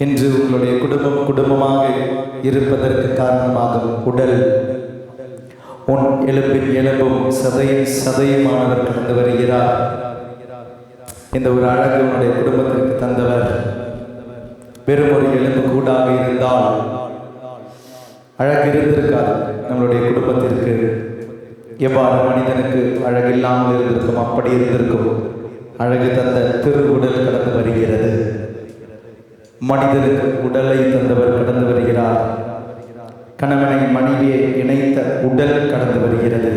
இன்று உங்களுடைய குடும்பமாக இருப்பதற்கு காரணமாகும் உடல், உன் எலும்பின் எலும்பும் சதையின் சதையுமானவர் கடந்து வருகிறார். இந்த ஒரு அழகு உன்னுடைய குடும்பத்திற்கு தந்தவர். வெறும் ஒரு எலும்பு கூடாக இருந்தால் அழகு இருந்திருக்காது. நம்மளுடைய குடும்பத்திற்கு எவ்வாறு மனிதனுக்கு அழகு இல்லாமல் இருந்திருக்கும், அப்படி இருந்திருக்கும். அழகு தந்த திருவுடல் கடந்து வருகிறது. மனிதனுக்கு உடலை தந்தவர் கடந்து வருகிறார். கணவனை மனைவியை இணைத்த உடல் கடந்து வருகிறது.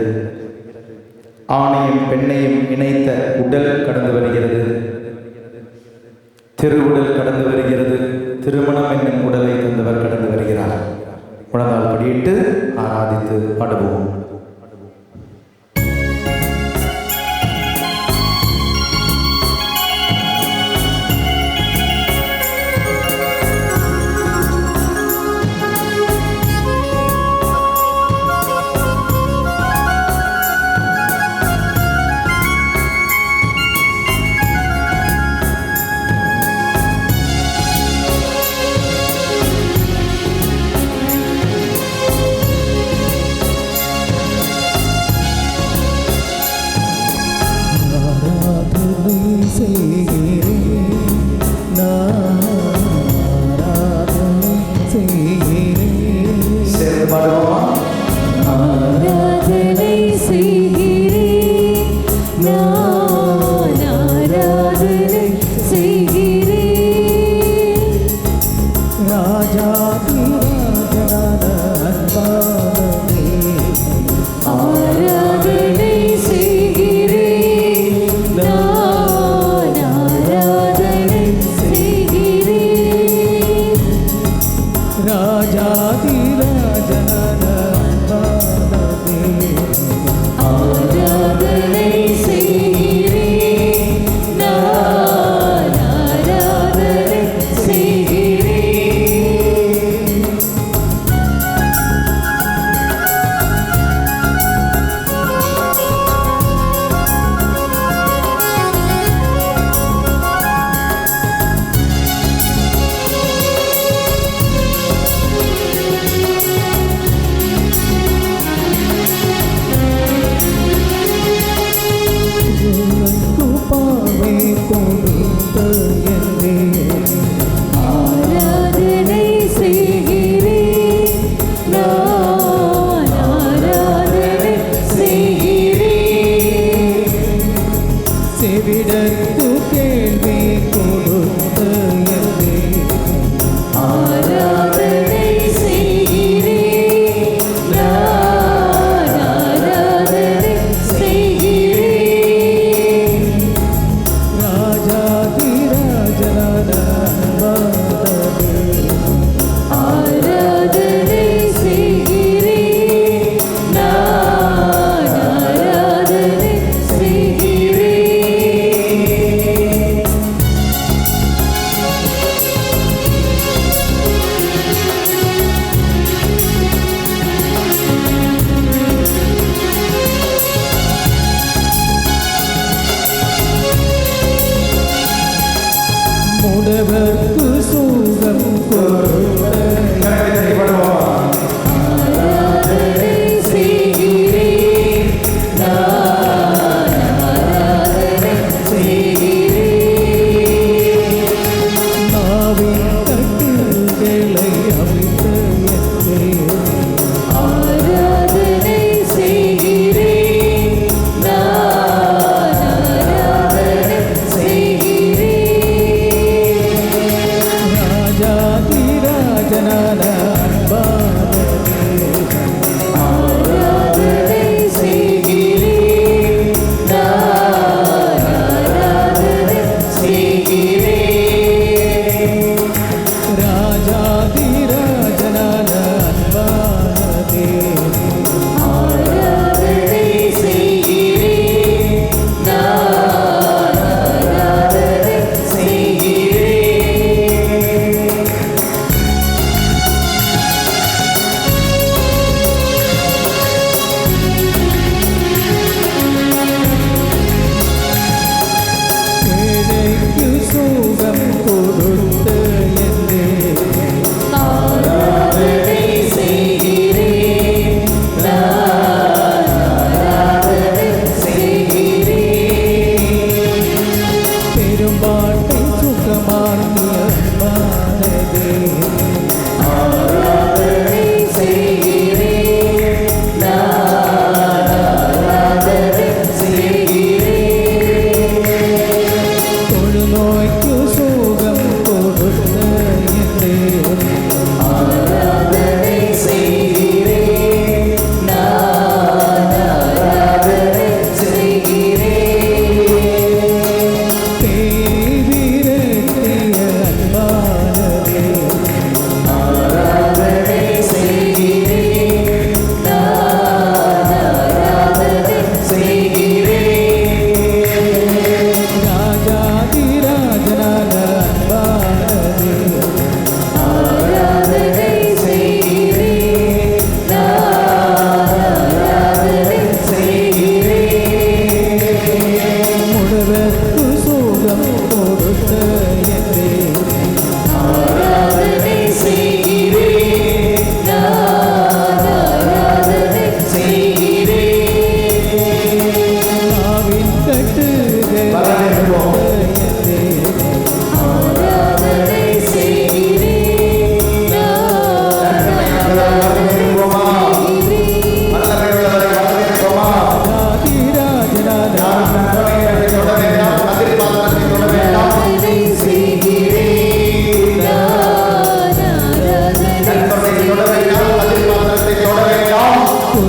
ஆணையும் பெண்ணையும் இணைத்த உடல் கடந்து வருகிறது. திருவுடல் கடந்து வருகிறது. திருமணம் என்னும் உடலை தந்தவர் கடந்து வருகிறார். உணர்ந்தால் படியிட்டு ஆராதித்து பாடுவோம்.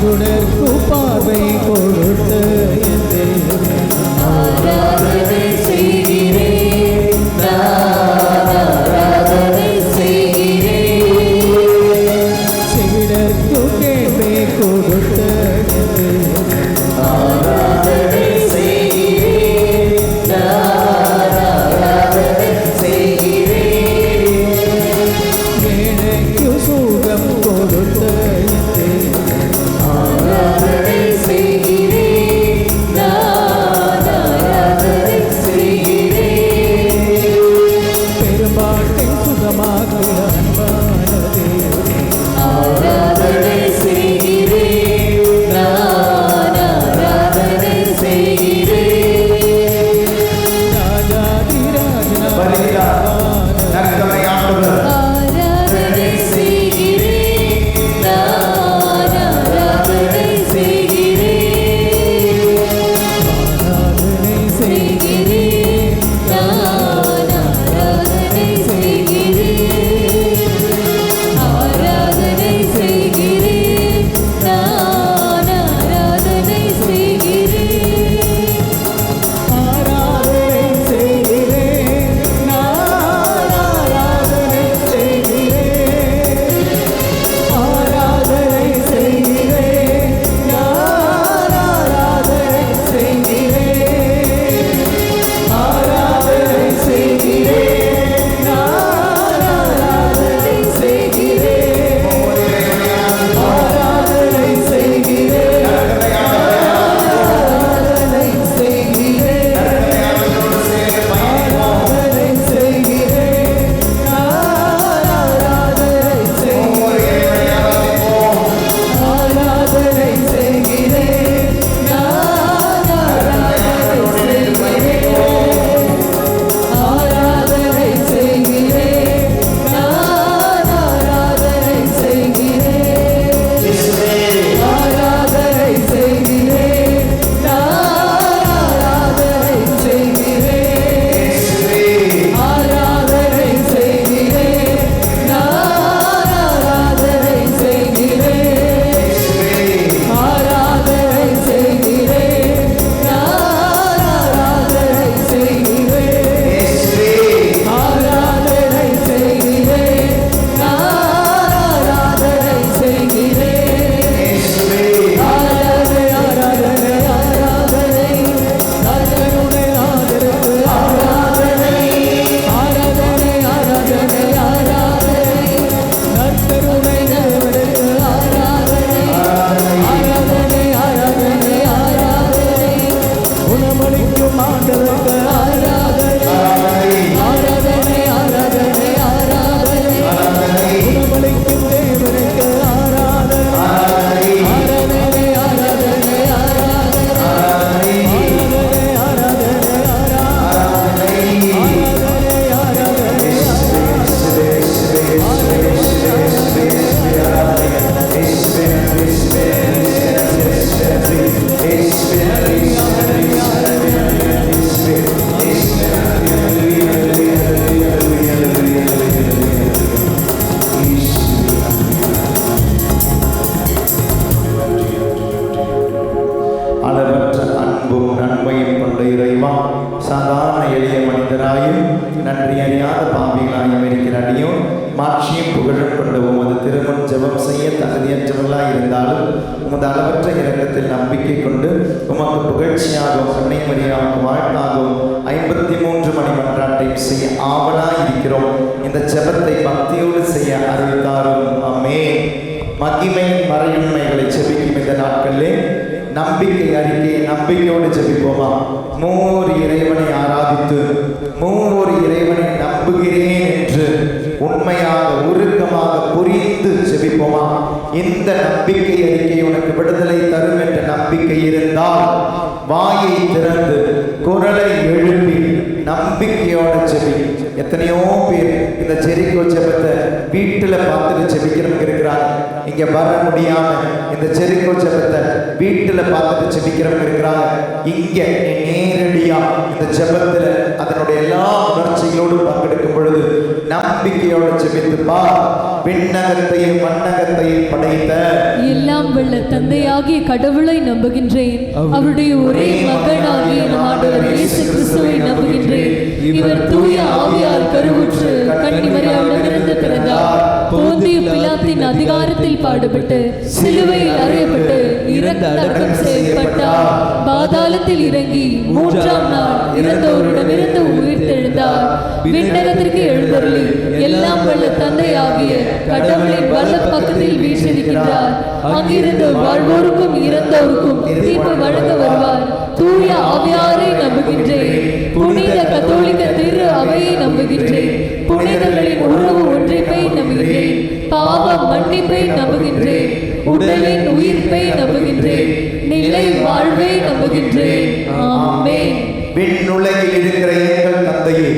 குருடர்க்கு பார்வை கொடுத்த என் தேவனே ஆராதனை செய்கிறேன், ஆராதனை செய்கிறேன். செவிடர்க்கு கேள்வி கொடுத்த என் தேவனே ஆராதனை செய்கிறேன், ஆராதனை செய்கிறேன். ஏழைக்கு சுகம் கொடுத்த என் தேவனே ஆராதனை செய்கிறேன், ஆராதனை செய்கிறேன். பெரும்பாட்டை சுகமாக அன்பான தேவனே ஆராதனை செய்கிறேன், ஆராதனை செய்கிறேன். ராஜாதிராஜனா ஆராதனை செய்கிறேன், ஆராதனை செய்கிறேன். ஆராதனை செய்கிறேன், ஆராதனை செய்கிறேன். ஆராதனை செய்கிறேன், ஆராதனை செய்கிறேன். ஆராதனை செய்கிறேன் நான் ஆராதனை செய்கிறேன் ஆராதனை செய்கிறேன் நான் ஆராதனை செய்கிறேன் ஆராதனை செய்கிறேன் நான் ஆராதனை செய்கிறேன் ஆராதனை செய்கிறேன் ஆராதனை செய்கிறேன் ஆராதனை செய்கிறேன் ஆராதனை செய்கிறேன் ஆராதனை செய்கிறேன் ஆராதனை செய்கிறேன் ஆராதனை செய்கிறேன் ஆராதனை செய்கிறேன் ஆராதனை செய்கிறேன் ஆராதனை செய்கிறேன் ஆராதனை செய்கிறேன் ஆராதனை செய்கிறேன் ஆராதனை செய்கிறேன் ஆராதனை செய்கிறேன் ஆராதனை செய்கிறேன் ஆராதனை ஆராதனை ஆராதனை கர்த்தருடைய ஆதரவு ஆராதனை ஆராதனை ஆராதனை ஆராதனை கர்த்தருடைய தேவனுக்கு ஆராதனை ஆராதனை ஆராதனை ஆராதனை குணமளிக்கும் ஆண்டவருக்கு ஆராதனை ஆராதனை ஆராதனை ஆராதனை குணமளிக்கும் தேவனுக்கு ஆராதனை ஆராதனை ஆராதனை ஆராதனை ஆராதனை ஆராதனை அளவற்ற அன்பும் நன்மையும் கொண்ட இறைவா, சாதாரண எளிய மனிதராயும் நன்றி அறியாத பாவிகளாயும் இருக்கிற அடியும் மாட்சியும் புகழும் கொண்டு உமது திருமண் ஜெபம் செய்ய தகுதியற்றவர்களாய் இருந்தாலும் உமது அளவற்ற இரக்கத்தில் நம்பிக்கை கொண்டு உமக்கு புகழ்ச்சியாகவும் கண்ணைமரியாவுக்கு வாழ்த்தாகவும் 53 மணி மன்றாட்டை செய்ய ஆவலாய் இருக்கிறோம். இந்த ஜெபத்தை பக்தியோடு செய்ய அருள் தாரும். ஆமென். மகிமை மறையுண்மைகளை ஜெபிக்கும் இந்த நாட்களிலே நம்பிக்கை அறிக்கையை நம்பிக்கையோடு ஜெபிப்போமா? மூவர் இறைவனை ஆராதித்து மூவர் இறைவனை நம்புகிறேன் என்று உண்மையாக உருக்கமாக புரிந்து ஜெபிப்போமா? இந்த நம்பிக்கை அறிக்கை உனக்கு விடுதலை தரும் என்ற நம்பிக்கை இருந்தால் வாயை திறந்து குரலை எழுப்பி நம்பிக்கையோட ஜெபி. எத்தனையோ பேர் இந்த ஜெரிக்கோ ஜெபத்தை வீட்டில் பார்த்துட்டு ஜெபிக்கிறவங்க இருக்கிறாங்க. இங்க வர முடியாம இந்த ஜெரிக்கோ ஜெபத்தை வீட்டில் பார்த்துட்டு ஜெபிக்கிறவங்க இருக்கிறாங்க. இங்க நேரடியா இந்த ஜெபத்துல அதனுடைய எல்லா உணர்ச்சிகளோடு பங்கெடுக்கும் பொழுது நம்பிக்கையோடு ஜெபித்து பார். விண்ணகத்தையும் மண்ணகத்தையும் படைத்த எல்லாம் வல்ல தந்தையாகிய கடவுளை நம்புகின்றேன். அவருடைய ஒரே மகனாகிய நம் ஆண்டவர் இயேசு கிறிஸ்துவை நம்புகின்றேன். இவர் தூய ஆவியால் கருவுற்று கன்னிமரியாவிடமிருந்து பிறந்தார். போந்திய பிலாத்தின் அதிகாரத்தில் பாடுபட்டு சிலுவையில் அறையப்பட்டு இறந்து அடக்கம் செய்யப்பட்டார். பாதாளத்தில் இறங்கி மூன்றாம் நாள் இறந்தோரிடமிருந்து உயிர்த்தெழுந்தார். விண்ணகத்திற்கு எழுந்தருளி எல்லாம் வல்ல தந்தையாகிய கடவுளின் வல்ல பக்கத்தில் வீற்றிருக்கின்றார். அங்கிருந்து வாழ்வோருக்கும் இறந்தோருக்கும் தீர்ப்பு வழங்க வருவார். தூய ஆவியாரை நம்புகின்றேன். புனித கத்தோலிக்க திரு அவையை நம்புகின்றேன். புனிதர்களின் உறவு ஒன்றிப்பை நம்புகின்றேன். பாவ மன்னிப்பை நம்புகின்றேன். உடலின் உயிர்ப்பை நம்புகின்றேன். நிலை வாழ்வை நம்புகின்றேன். ஆமென். விண்ணுலகில் இருக்கிற எங்கள் தந்தையே,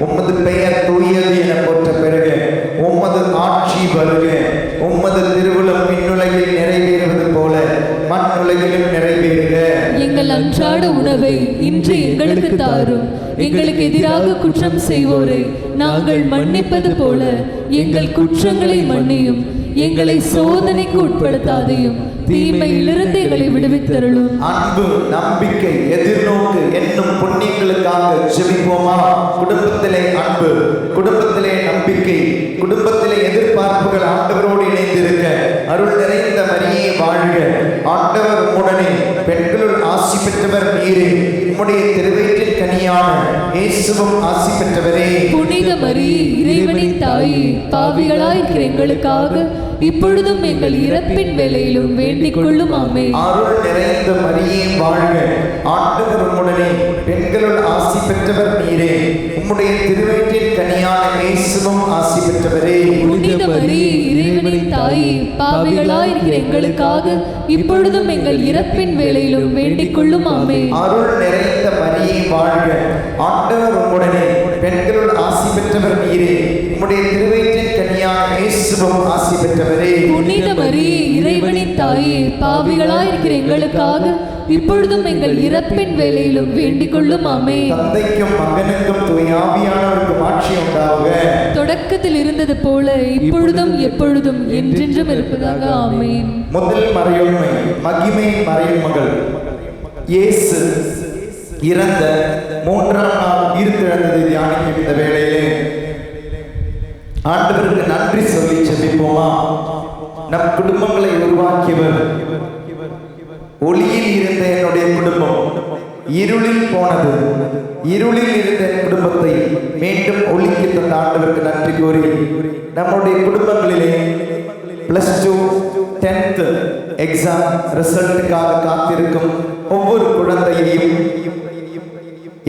உமது பெயர் தூயது என போற்ற பிறகு உமது ஆட்சி வருக. உமது திருவுளம் விண்ணுலகில் நிறைவேறுவது போல மண்ணுலகிலும் நிறைவேறுக. எங்கள் அன்றாட உணவை இன்று எங்களுக்கு தாரும். எங்களுக்கு எதிராக குற்றம் செய்வோரை நாங்கள் மன்னிப்பது போல எங்கள் குற்றங்களை மன்னியும். எங்களை சோதனைக்கு உட்படுத்தாதையும் தீமையிலிருந்து எங்களை விடுவித்தருளும். அன்பு, நம்பிக்கை, எதிர்நோக்கு என்னும் புண்ணியங்களுக்காக ஜெபிப்போமா? குடும்பத்திலே அன்பு, குடும்பத்திலே நம்பிக்கை, குடும்பத்திலே எதிர்பார்ப்புகள் ஆண்டவரோடு இணைந்திருக்க அருள் நிறைந்த மரியே வாழ்க. ஆண்டவர் உம்முடனே, பெண்களுள் ஆசி பெற்றவர் நீரே. உம்முடைய திருவயிற்றின் கனியான இயேசுவும் ஆசி பெற்றவரே. புனித மரியே, இறைவனின் தாயே, பாவிகளாயிருக்கிற எங்களுக்காக இப்பொழுதும் எங்கள் இறப்பின் வேளையிலும் வேண்டிக் கொள்ளும். ஆமென். அருள் நிறைந்த மரியே வாழ்க. ஆண்டவர் உம்முடனே, பெண்களுள் ஆசி பெற்றவர் நீரே. உம்முடைய திருவயிற்றின் கனியான இயேசுவும் ஆசி பெற்றவரே. புனித மரியே, இறைவனின் தாயே, பாவிகளாயிருக்கிற எங்களுக்காக இப்பொழுதும் எங்கள் இறப்பின் வேளையிலும் வேண்டிக் கொள்ளும். ஆமென். அருள் நிறைந்த மரியே வாழ்க. ஆண்டவர் உம்முடனே, பெண்களுள் ஆசி பெற்றவர் நீரே. உம்முடைய திருவயிற்றின் கனியான இயேசுவும் ஆசி பெற்றவரே. புனித மரியே, இறைவனின் தாயே, பாவிகளாயிருக்கிற எங்களுக்காக இப்பொழுதும் எங்கள் இறப்பின் வேளையிலும் வேண்டிக் கொள்ளும். ஆமென். தந்தைக்கும் மகனுக்கும் தூய ஆவியானவருக்கும் ஆட்சி உண்டாகுக. தொடக்கத்தில் இருந்தது போல இப்பொழுதும் எப்பொழுதும் என்றென்றும் இருப்பதாக. ஆமென். முதல் மறையுண்மை, மகிமையின் மறைமகள் இயேசு இறந்த மூன்றாம் நாள் உயிர்த்தெழுந்ததை தியானிக்கும் இந்த வேளையிலே ஆண்டவருக்கு நன்றி சொல்லி ஜெபிப்போமா? நம் குடும்பங்களை உருவாக்கியவர். ஒளியில் இருந்த என்னுடைய குடும்பம் இருளில் போனது. இருளில் இருந்த என் குடும்பத்தை மீண்டும் ஒளிக்கு தந்த ஆண்டவருக்கு நன்றி கூறி நம்முடைய குடும்பங்களிலே +2 10th எக்ஸாம் ரிசல்ட்டுக்காக காத்திருக்கும் ஒவ்வொரு குழந்தையையும்,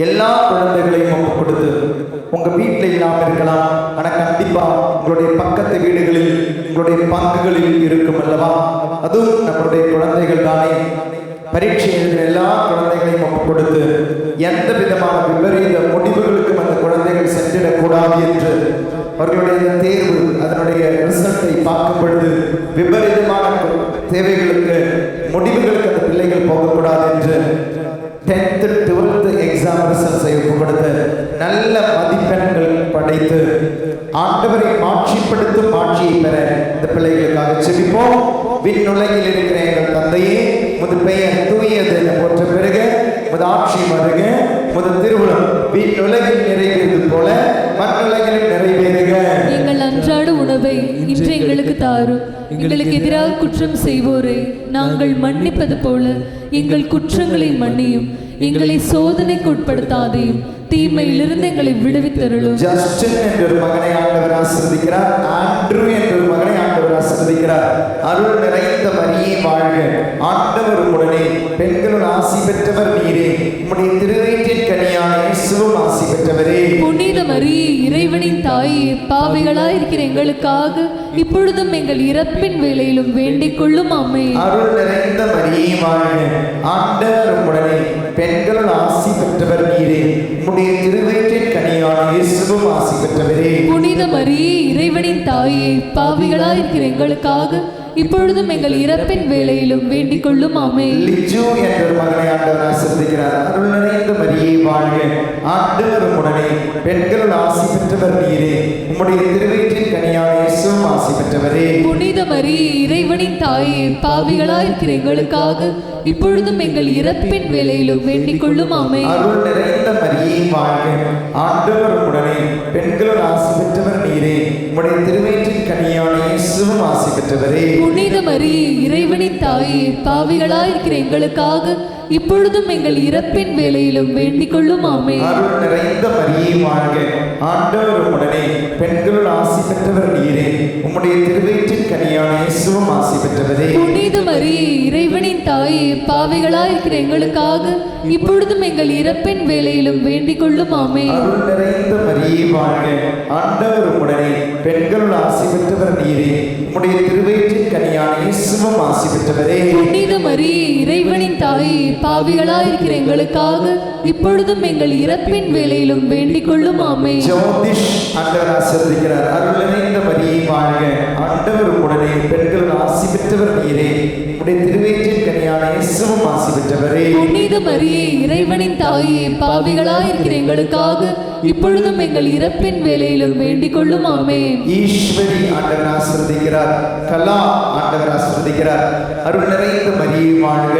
எல்லா குழந்தைகளையும் ஒப்பு கொடுத்து, உங்க வீட்டில் இல்லாமல் இருக்கலாம், ஆனால் கண்டிப்பா உங்களுடைய பக்கத்து வீடுகளில் உங்களுடைய பங்குகளில் இருக்கும் அல்லவா? அதுவும் நம்மளுடைய குழந்தைகள் தானே. பரீட்சை எழுதின எல்லா குழந்தைகளையும் ஒப்பு கொடுத்து எந்த விதமான விபரீத முடிவுகளுக்கும் அந்த குழந்தைகள் சென்றிடக்கூடாது என்று, அவர்களுடைய இந்த தேர்வு அதனுடைய ரிசல்ட்டை பார்க்கும் பொழுது விபரீதமான தேவைகளுக்கு முடிவுகளுக்கு அந்த பிள்ளைகள் போகக்கூடாது என்று 10th 12th எக்ஸாம் ரிசல்ட்ஸை ஒப்புக்கொடுத்து நல்ல மதிப்பெண்கள் படைத்து ஆண்டவரை மாட்சிப்படுத்தும் ஆட்சியை பெற இந்த பிள்ளைகளுக்காக ஜெபிப்போம். விண்ணுலகில் இருக்கிற எங்கள் தந்தையே, உமது பெயர் தூயது என போற்ற பிறகு உமது ஆட்சி வருக. உமது திருவுளம் விண்ணுலகில் நிறைவேறுவது போல மண்ணுலகிலும் நிறைவேறுக. எங்கள் அன்றாட உணவை இன்று எங்களுக்கு தாரும். எங்களுக்கு எதிராக குற்றம் செய்வோரை நாங்கள் மன்னிப்பது போல எங்கள் குற்றங்களை மன்னியும். எங்களை சோதனைக்கு உட்படுத்தாதையும் தீமையிலிருந்து எங்களை விடுவித்தருளும். ஜஸ்டின் என்ற ஒரு மகனை ஆண்டவர் ஆசீர்வதிக்கிறார். ஆண்ட்ரூ என்ற ஒரு மகனை ஆண்டவர் ஆசீர்வதிக்கிறார். அருள் நிறைந்த மரியே வாழ்க. ஆண்டவர் உம்முடனே, பெண்களுள் ஆசி பெற்றவர் நீரே. உம்முடைய திருவயிற்றின் கனியான இயேசுவும் ஆசி பெற்றவரே. புனித மரியே, இறைவனின் தாயே, பாவிகளாயிருக்கிற எங்களுக்காக இப்பொழுதும் எங்கள் இறப்பின் வேளையிலும் வேண்டிக் கொள்ளும். ஆமென். அருள் நிறைந்த மரியே வாழ்க. ஆண்டவர் உம்முடனே, பெண்களுள் ஆசி பெற்றவர் நீரே. உம்முடைய திருவயிற்றின் கனியான இயேசுவும் ஆசி பெற்றவரே. புனித மரியே, இறைவனின் தாயே, பாவிகளாயிருக்கிற எங்களுக்காக இப்பொழுதும் எங்கள் இறப்பின் வேளையிலும் வேண்டிக் கொள்ளும் ஆமென். லிஜு என்ற ஒரு மகனை ஆண்டவர் ஆசீர்வதிக்கிறார். அருள் நிறைந்த மரியே வாழ்க, ஆண்டவர் உடனே பெண்களுள் ஆசி பெற்றவர் நீரே, உம்முடைய திருவயிற்றின் கனியான இயேசுவும் ஆசி பெற்றவரே. புனித மரியே, இறைவனின் தாயே, பாவிகளாயிருக்கிற எங்களுக்காக இப்பொழுதும் எங்கள் இறப்பின் வேளையிலும் வேண்டிக் கொள்ளும் ஆமென். அருள் நிறைந்த மரியே வாழ்க, ஆண்டவர் உடனே பெண்களுள் ஆசி பெற்றவர் நீரே, உம்முடைய திருவயிற்றின் கனியான இயேசுவும் ஆசி பெற்றவரே. புனித மரியே, இறைவனின் தாயே, பாவிகளாயிருக்கிற எங்களுக்காக இப்பொழுதும் எங்கள் இறப்பின் வேளையிலும் வேண்டிக் கொள்ளும் ஆமென். அருள் நிறைந்த மரியே வாழ்க, ஆண்டவர் உடனே பெண்களுள் ஆசி பெற்றவர் நீரே, உம்முடைய திருவயிற்றின் கனியான இயேசுவும் ஆசி பெற்றவரே. புனித மரியே, இறைவனின் தாயே, பாவிகளாயிருக்கிற எங்களுக்காக இப்பொழுதும் எங்கள் இறப்பின் வேளையிலும் வேண்டிக் கொள்ளும் ஆமென். அருள் நிறைந்த மரியே வாழ்க, ஆண்டவர் உடனே பெண்களுள் ஆசி பெற்றவர் நீரே, உம்முடைய திருவயிற்றின் கனியான இயேசுவும் ஆசி பெற்றவரே. புனித மரியே, இறைவனின் தாயே, பாவிகளாயிருக்கிற எங்களுக்காக இப்பொழுதும் எங்கள் இறப்பின் வேளையிலும் வேண்டிக் கொள்ளும் ஆமென். ஜோதிஷ் ஆண்டவர் ஆசீர்வதிக்கிறார். அருள் நிறைந்த மரியே வாழ்க, ஆண்டவர் உடனே பெண்களுள் ஆசி பெற்றவர் நீரே, உம்முடைய திருவயிற்றின் கனியான இயேசுவும் ஆசி பெற்றவரே. புனித மரியே, இறைவனின் தாயே, பாவிகளாயிருக்கிற எங்களுக்காக இப்பொழுதும் எங்கள் இறப்பின் வேளையிலும் வேண்டிக் கொள்ளும் ஆமென். ஈஸ்வரி ஆண்டவர் ஆசீர்வதிக்கிறார். கலா ஆண்டவர் ஆசீர்வதிக்கிறார். அருள் நிறைந்த மரியே வாழ்க,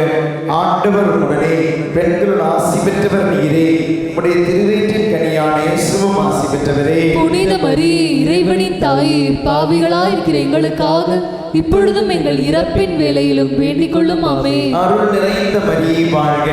ஆண்டவர் உடனே பெண்களுள் ஆசி பெற்றவர் நீரே, உம்முடைய திருவயிற்றின் கனியான இயேசுவும் ஆசி பெற்றவரே. புனித மரியே, இறைவனின் தாயே, பாவிகளாயிருக்கிற எங்களுக்காக இப்பொழுதும் எங்கள் இறப்பின் வேளையிலும் வேண்டிக் கொள்ளும் ஆமென். அருள் நிறைந்த மரியே வாழ்க,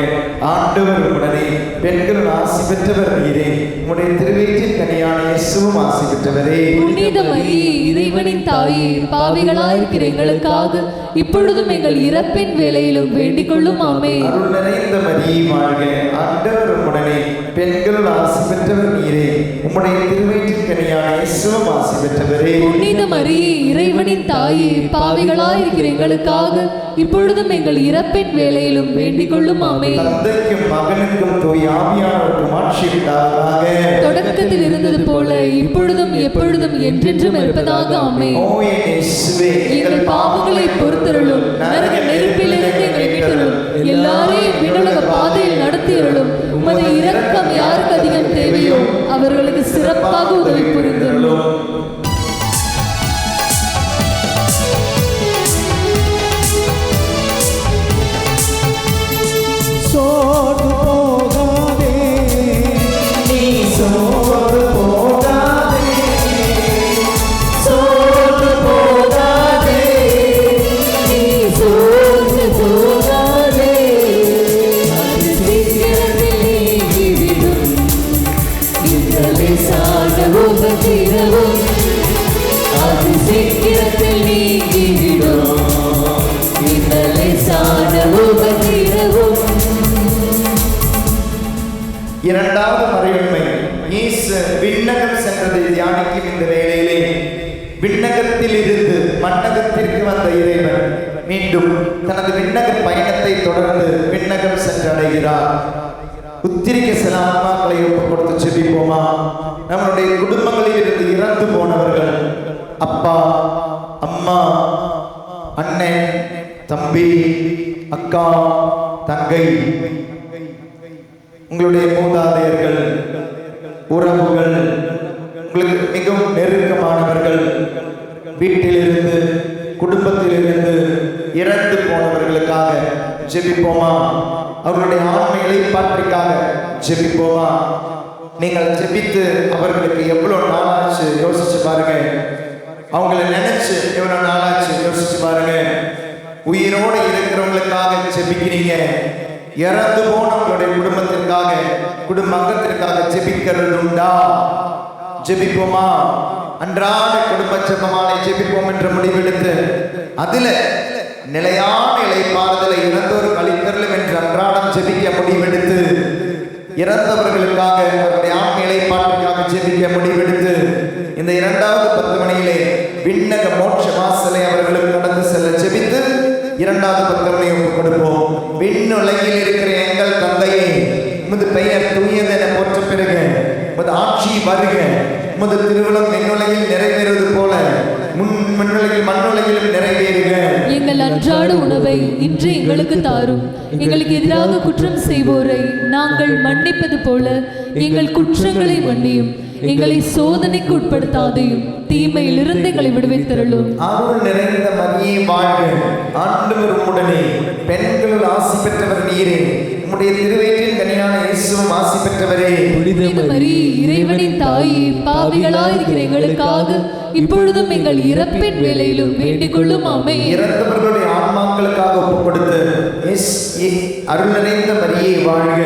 ஆண்டவர் உடனே பெண்களுள் ஆசி பெற்றவர் நீரே, உம்முடைய திருவயிற்றின் கனியான இயேசுவும் ஆசி பெற்றவரே. புனித மரியே, இறைவனின் தாயே, பாவிகளாயிருக்கிற எங்களுக்காக இப்பொழுதும் எங்கள் இறப்பின் வேளையிலும் வேண்டிக் கொள்ளும் ஆமென். அருள் நிறைந்த மரியே வாழ்க, ஆண்டவர் உடனே பெண்களுள் ஆசி பெற்றவர் நீரே, உம்முடைய திருவயிற்றின் கனியான இயேசுவும் ஆசி பெற்றவரே. புனித மரியே, இறைவனின் தாயே, பாவிகளாயிருக்கிற எங்களுக்காக இப்பொழுதும் எங்கள் இறப்பின் வேளையிலும் வேண்டிக் கொள்ளும் ஆமென். தந்தைக்கும் மகனுக்கும் தூய ஆவியானவருக்கும் ஆட்சி உண்டாவதாக. தொடக்கத்தில் இருந்தது போல இப்பொழுதும் எப்பொழுதும் என்றென்றும் இருப்பதாக ஆமென். ஓ என் இயேசுவே, எங்கள் பாவங்களை பொறுத்தருளும், நரக நெருப்பிலிருந்து எங்களை மீட்டருளும், எல்லாரையும் விண்ணுலக பாதையில் நடத்தியருளும். உமது இரக்கம் யாருக்கு அதிகம் தேவையோ அவர்களுக்கு சிறப்பாக உதவி புரிந்தருளும். சோர்ந்து போகாதே, நீ சோர்ந்து போகாதே, சோர்ந்து போகாதே, நீ சோர்ந்து போகாதே, அது சீக்கிரத்தில் நீங்கிவிடும். இந்த லேசான உபத்திரவம் அது சீக்கிரத்தில் நீங்கிவிடும். இந்த லேசான உபத்திரவம். இரண்டாவது மறையுண்மை, இயேசு விண்ணகம் சென்றதை தியானிக்கும் இந்த வேளையிலே விண்ணகத்தில் இருந்து மண்ணகத்திற்கு வந்த இறைவன் மீண்டும் தனது விண்ணக பயணத்தை தொடர்ந்து விண்ணகம் சென்றடைகிறார். உத்திரிக்க சில ஆன்மாக்களை ஒப்புக் கொடுத்து செபிப்போமா? நம்மளுடைய குடும்பங்களில் இருந்து இறந்து போனவர்கள், அப்பா, அம்மா, அண்ணன், தம்பி, அக்கா, தங்கை, உங்களுடைய மூதாதையர்கள், உறவுகள், உங்களுக்கு மிகவும் நெருக்கமானவர்கள், வீட்டிலிருந்து குடும்பத்திலிருந்து இறந்து போனவர்களுக்காக ஜெபிப்போமா? அவர்களுடைய ஆன்ம இளைப்பாற்றிற்காக ஜெபிப்போமா? நீங்கள் ஜெபித்து அவர்களுக்கு எவ்வளவு நாளாச்சு யோசிச்சு பாருங்க. அவங்களை நினைச்சு எவ்வளவு நாளாச்சு யோசிச்சு பாருங்க. உயிரோடு இருக்கிறவங்களுக்காக ஜெபிக்கிறீங்க, இறந்து போனவங்களுடைய குடும்பத்திற்காக, குடும்ப அங்கத்திற்காக ஜெபிக்கிறது உண்டா? ஜெபிப்போமா? அன்றாட குடும்ப ஜெபமாலை ஜெபிப்போம் என்ற முடிவெடுத்து அதுல நிலையான இளைப்பாறுதலை இறந்தோர் அளித்தரலும் என்று அன்றாடம் ஜெபிக்க முடிவெடுத்து, இறந்தவர்களுக்காக அவருடைய ஆன்ம இளைப்பாற்றுக்காக ஜெபிக்க முடிவெடுத்து, இந்த இரண்டாவது 10 மணியிலே விண்ணக மோட்ச வாசலை அவர்களுக்கு நடந்து செல்ல ஜெபித்து இரண்டாவது 10 மணியை ஒப்புக் கொடுப்போம். விண்ணுலகில் இருக்கிற எங்கள் தந்தையே, உமது பெயர் தூயதென போற்ற பெறுக, உமது ஆட்சி வருக, உமது திருவுளம் விண்ணுலகில் நிறைவேறுவது போல மண்ணுலகில் மண்ணுலகிலும் நிறைவேறுக. எங்கள் அன்றாட உணவை இன்று எங்களுக்கு தாரும். எங்களுக்கு எதிராக குற்றம் செய்வோரை நாங்கள் மன்னிப்பது போல எங்கள் குற்றங்களை மன்னியும். எங்களை சோதனைக்கு உட்படுத்தாதையும் தீமையிலிருந்து எங்களை விடுவித்தருளும். அருள் நிறைந்த மரியே வாழ்க, ஆண்டவர் உம்முடனே, பெண்களுள் ஆசி பெற்றவர் நீரே, உம்முடைய திருவயிற்றின் கனியான இயேசுவும் ஆசி பெற்றவரே. புனித மரியே, இறைவனின் தாயே, பாவிகளாயிருக்கிற எங்களுக்காக இப்பொழுதும் எங்கள் இறப்பின் வேளையிலும் வேண்டிக் கொள்ளும். ஆமென். இறந்தவர்களுடைய ஆன்மாக்களுக்காக ஒப்புக் கொடுத்து அருள் நிறைந்த மரியே வாழ்க,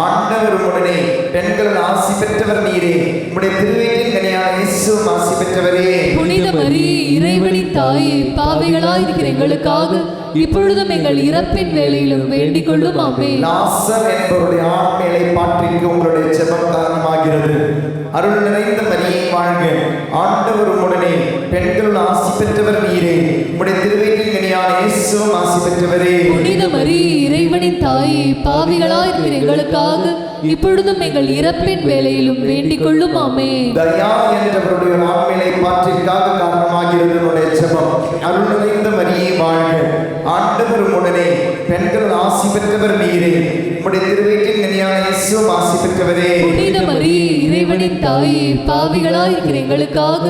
ஆண்டவர் உம்முடனே, பெண்களுள் ஆசி பெற்றவர் நீரே, உம்முடைய திருவயிற்றின் கனியான இயேசுவும் ஆசி பெற்றவரே. புனித மரியே, இறைவனின் தாயே, பாவிகளாயிருக்கிற எங்களுக்காக இப்பொழுதும் எங்கள் இறப்பின் வேளையிலும் வேண்டிக் கொள்ளும். ஆமென். லாசர் என்பவருடைய ஆண்மையை பாற்றிக்கு உங்களுடைய ஜெபம் காரணமாகிறது. அருள் நிறைந்த மரியே வாழ்க, ஆண்டவர் உம்முடனே, பெண்களுள் ஆசி பெற்றவர் நீரே, உம்முடைய திருவயிற்றின் கனியான இயேசுவும் ஆசி பெற்றவரே. புனித மரியே, இறைவனின் தாயே, பாவிகளாயிருக்கிற எங்களுக்காக இப்பொழுதும் எங்கள் இறப்பின் வேளையிலும் வேண்டிக் கொள்ளும். ஆமென். தயா என்றவருடைய ஆண்மையை பாற்றிற்காக காரணமாகிறது உன்னுடைய ஜெபம். அருள் நிறைந்த மரியே வாழ்க, ஆண்டவர் உம்முடனே, பெண்கள் ஆசி பெற்றவர் நீரே, உம்முடைய திருவயிற்றின் கனியான இயேசுவும் ஆசி பெற்றவரே. புனித மரியே, இறைவனின் தாயே, பாவிகளாயிருக்கிற எங்களுக்காக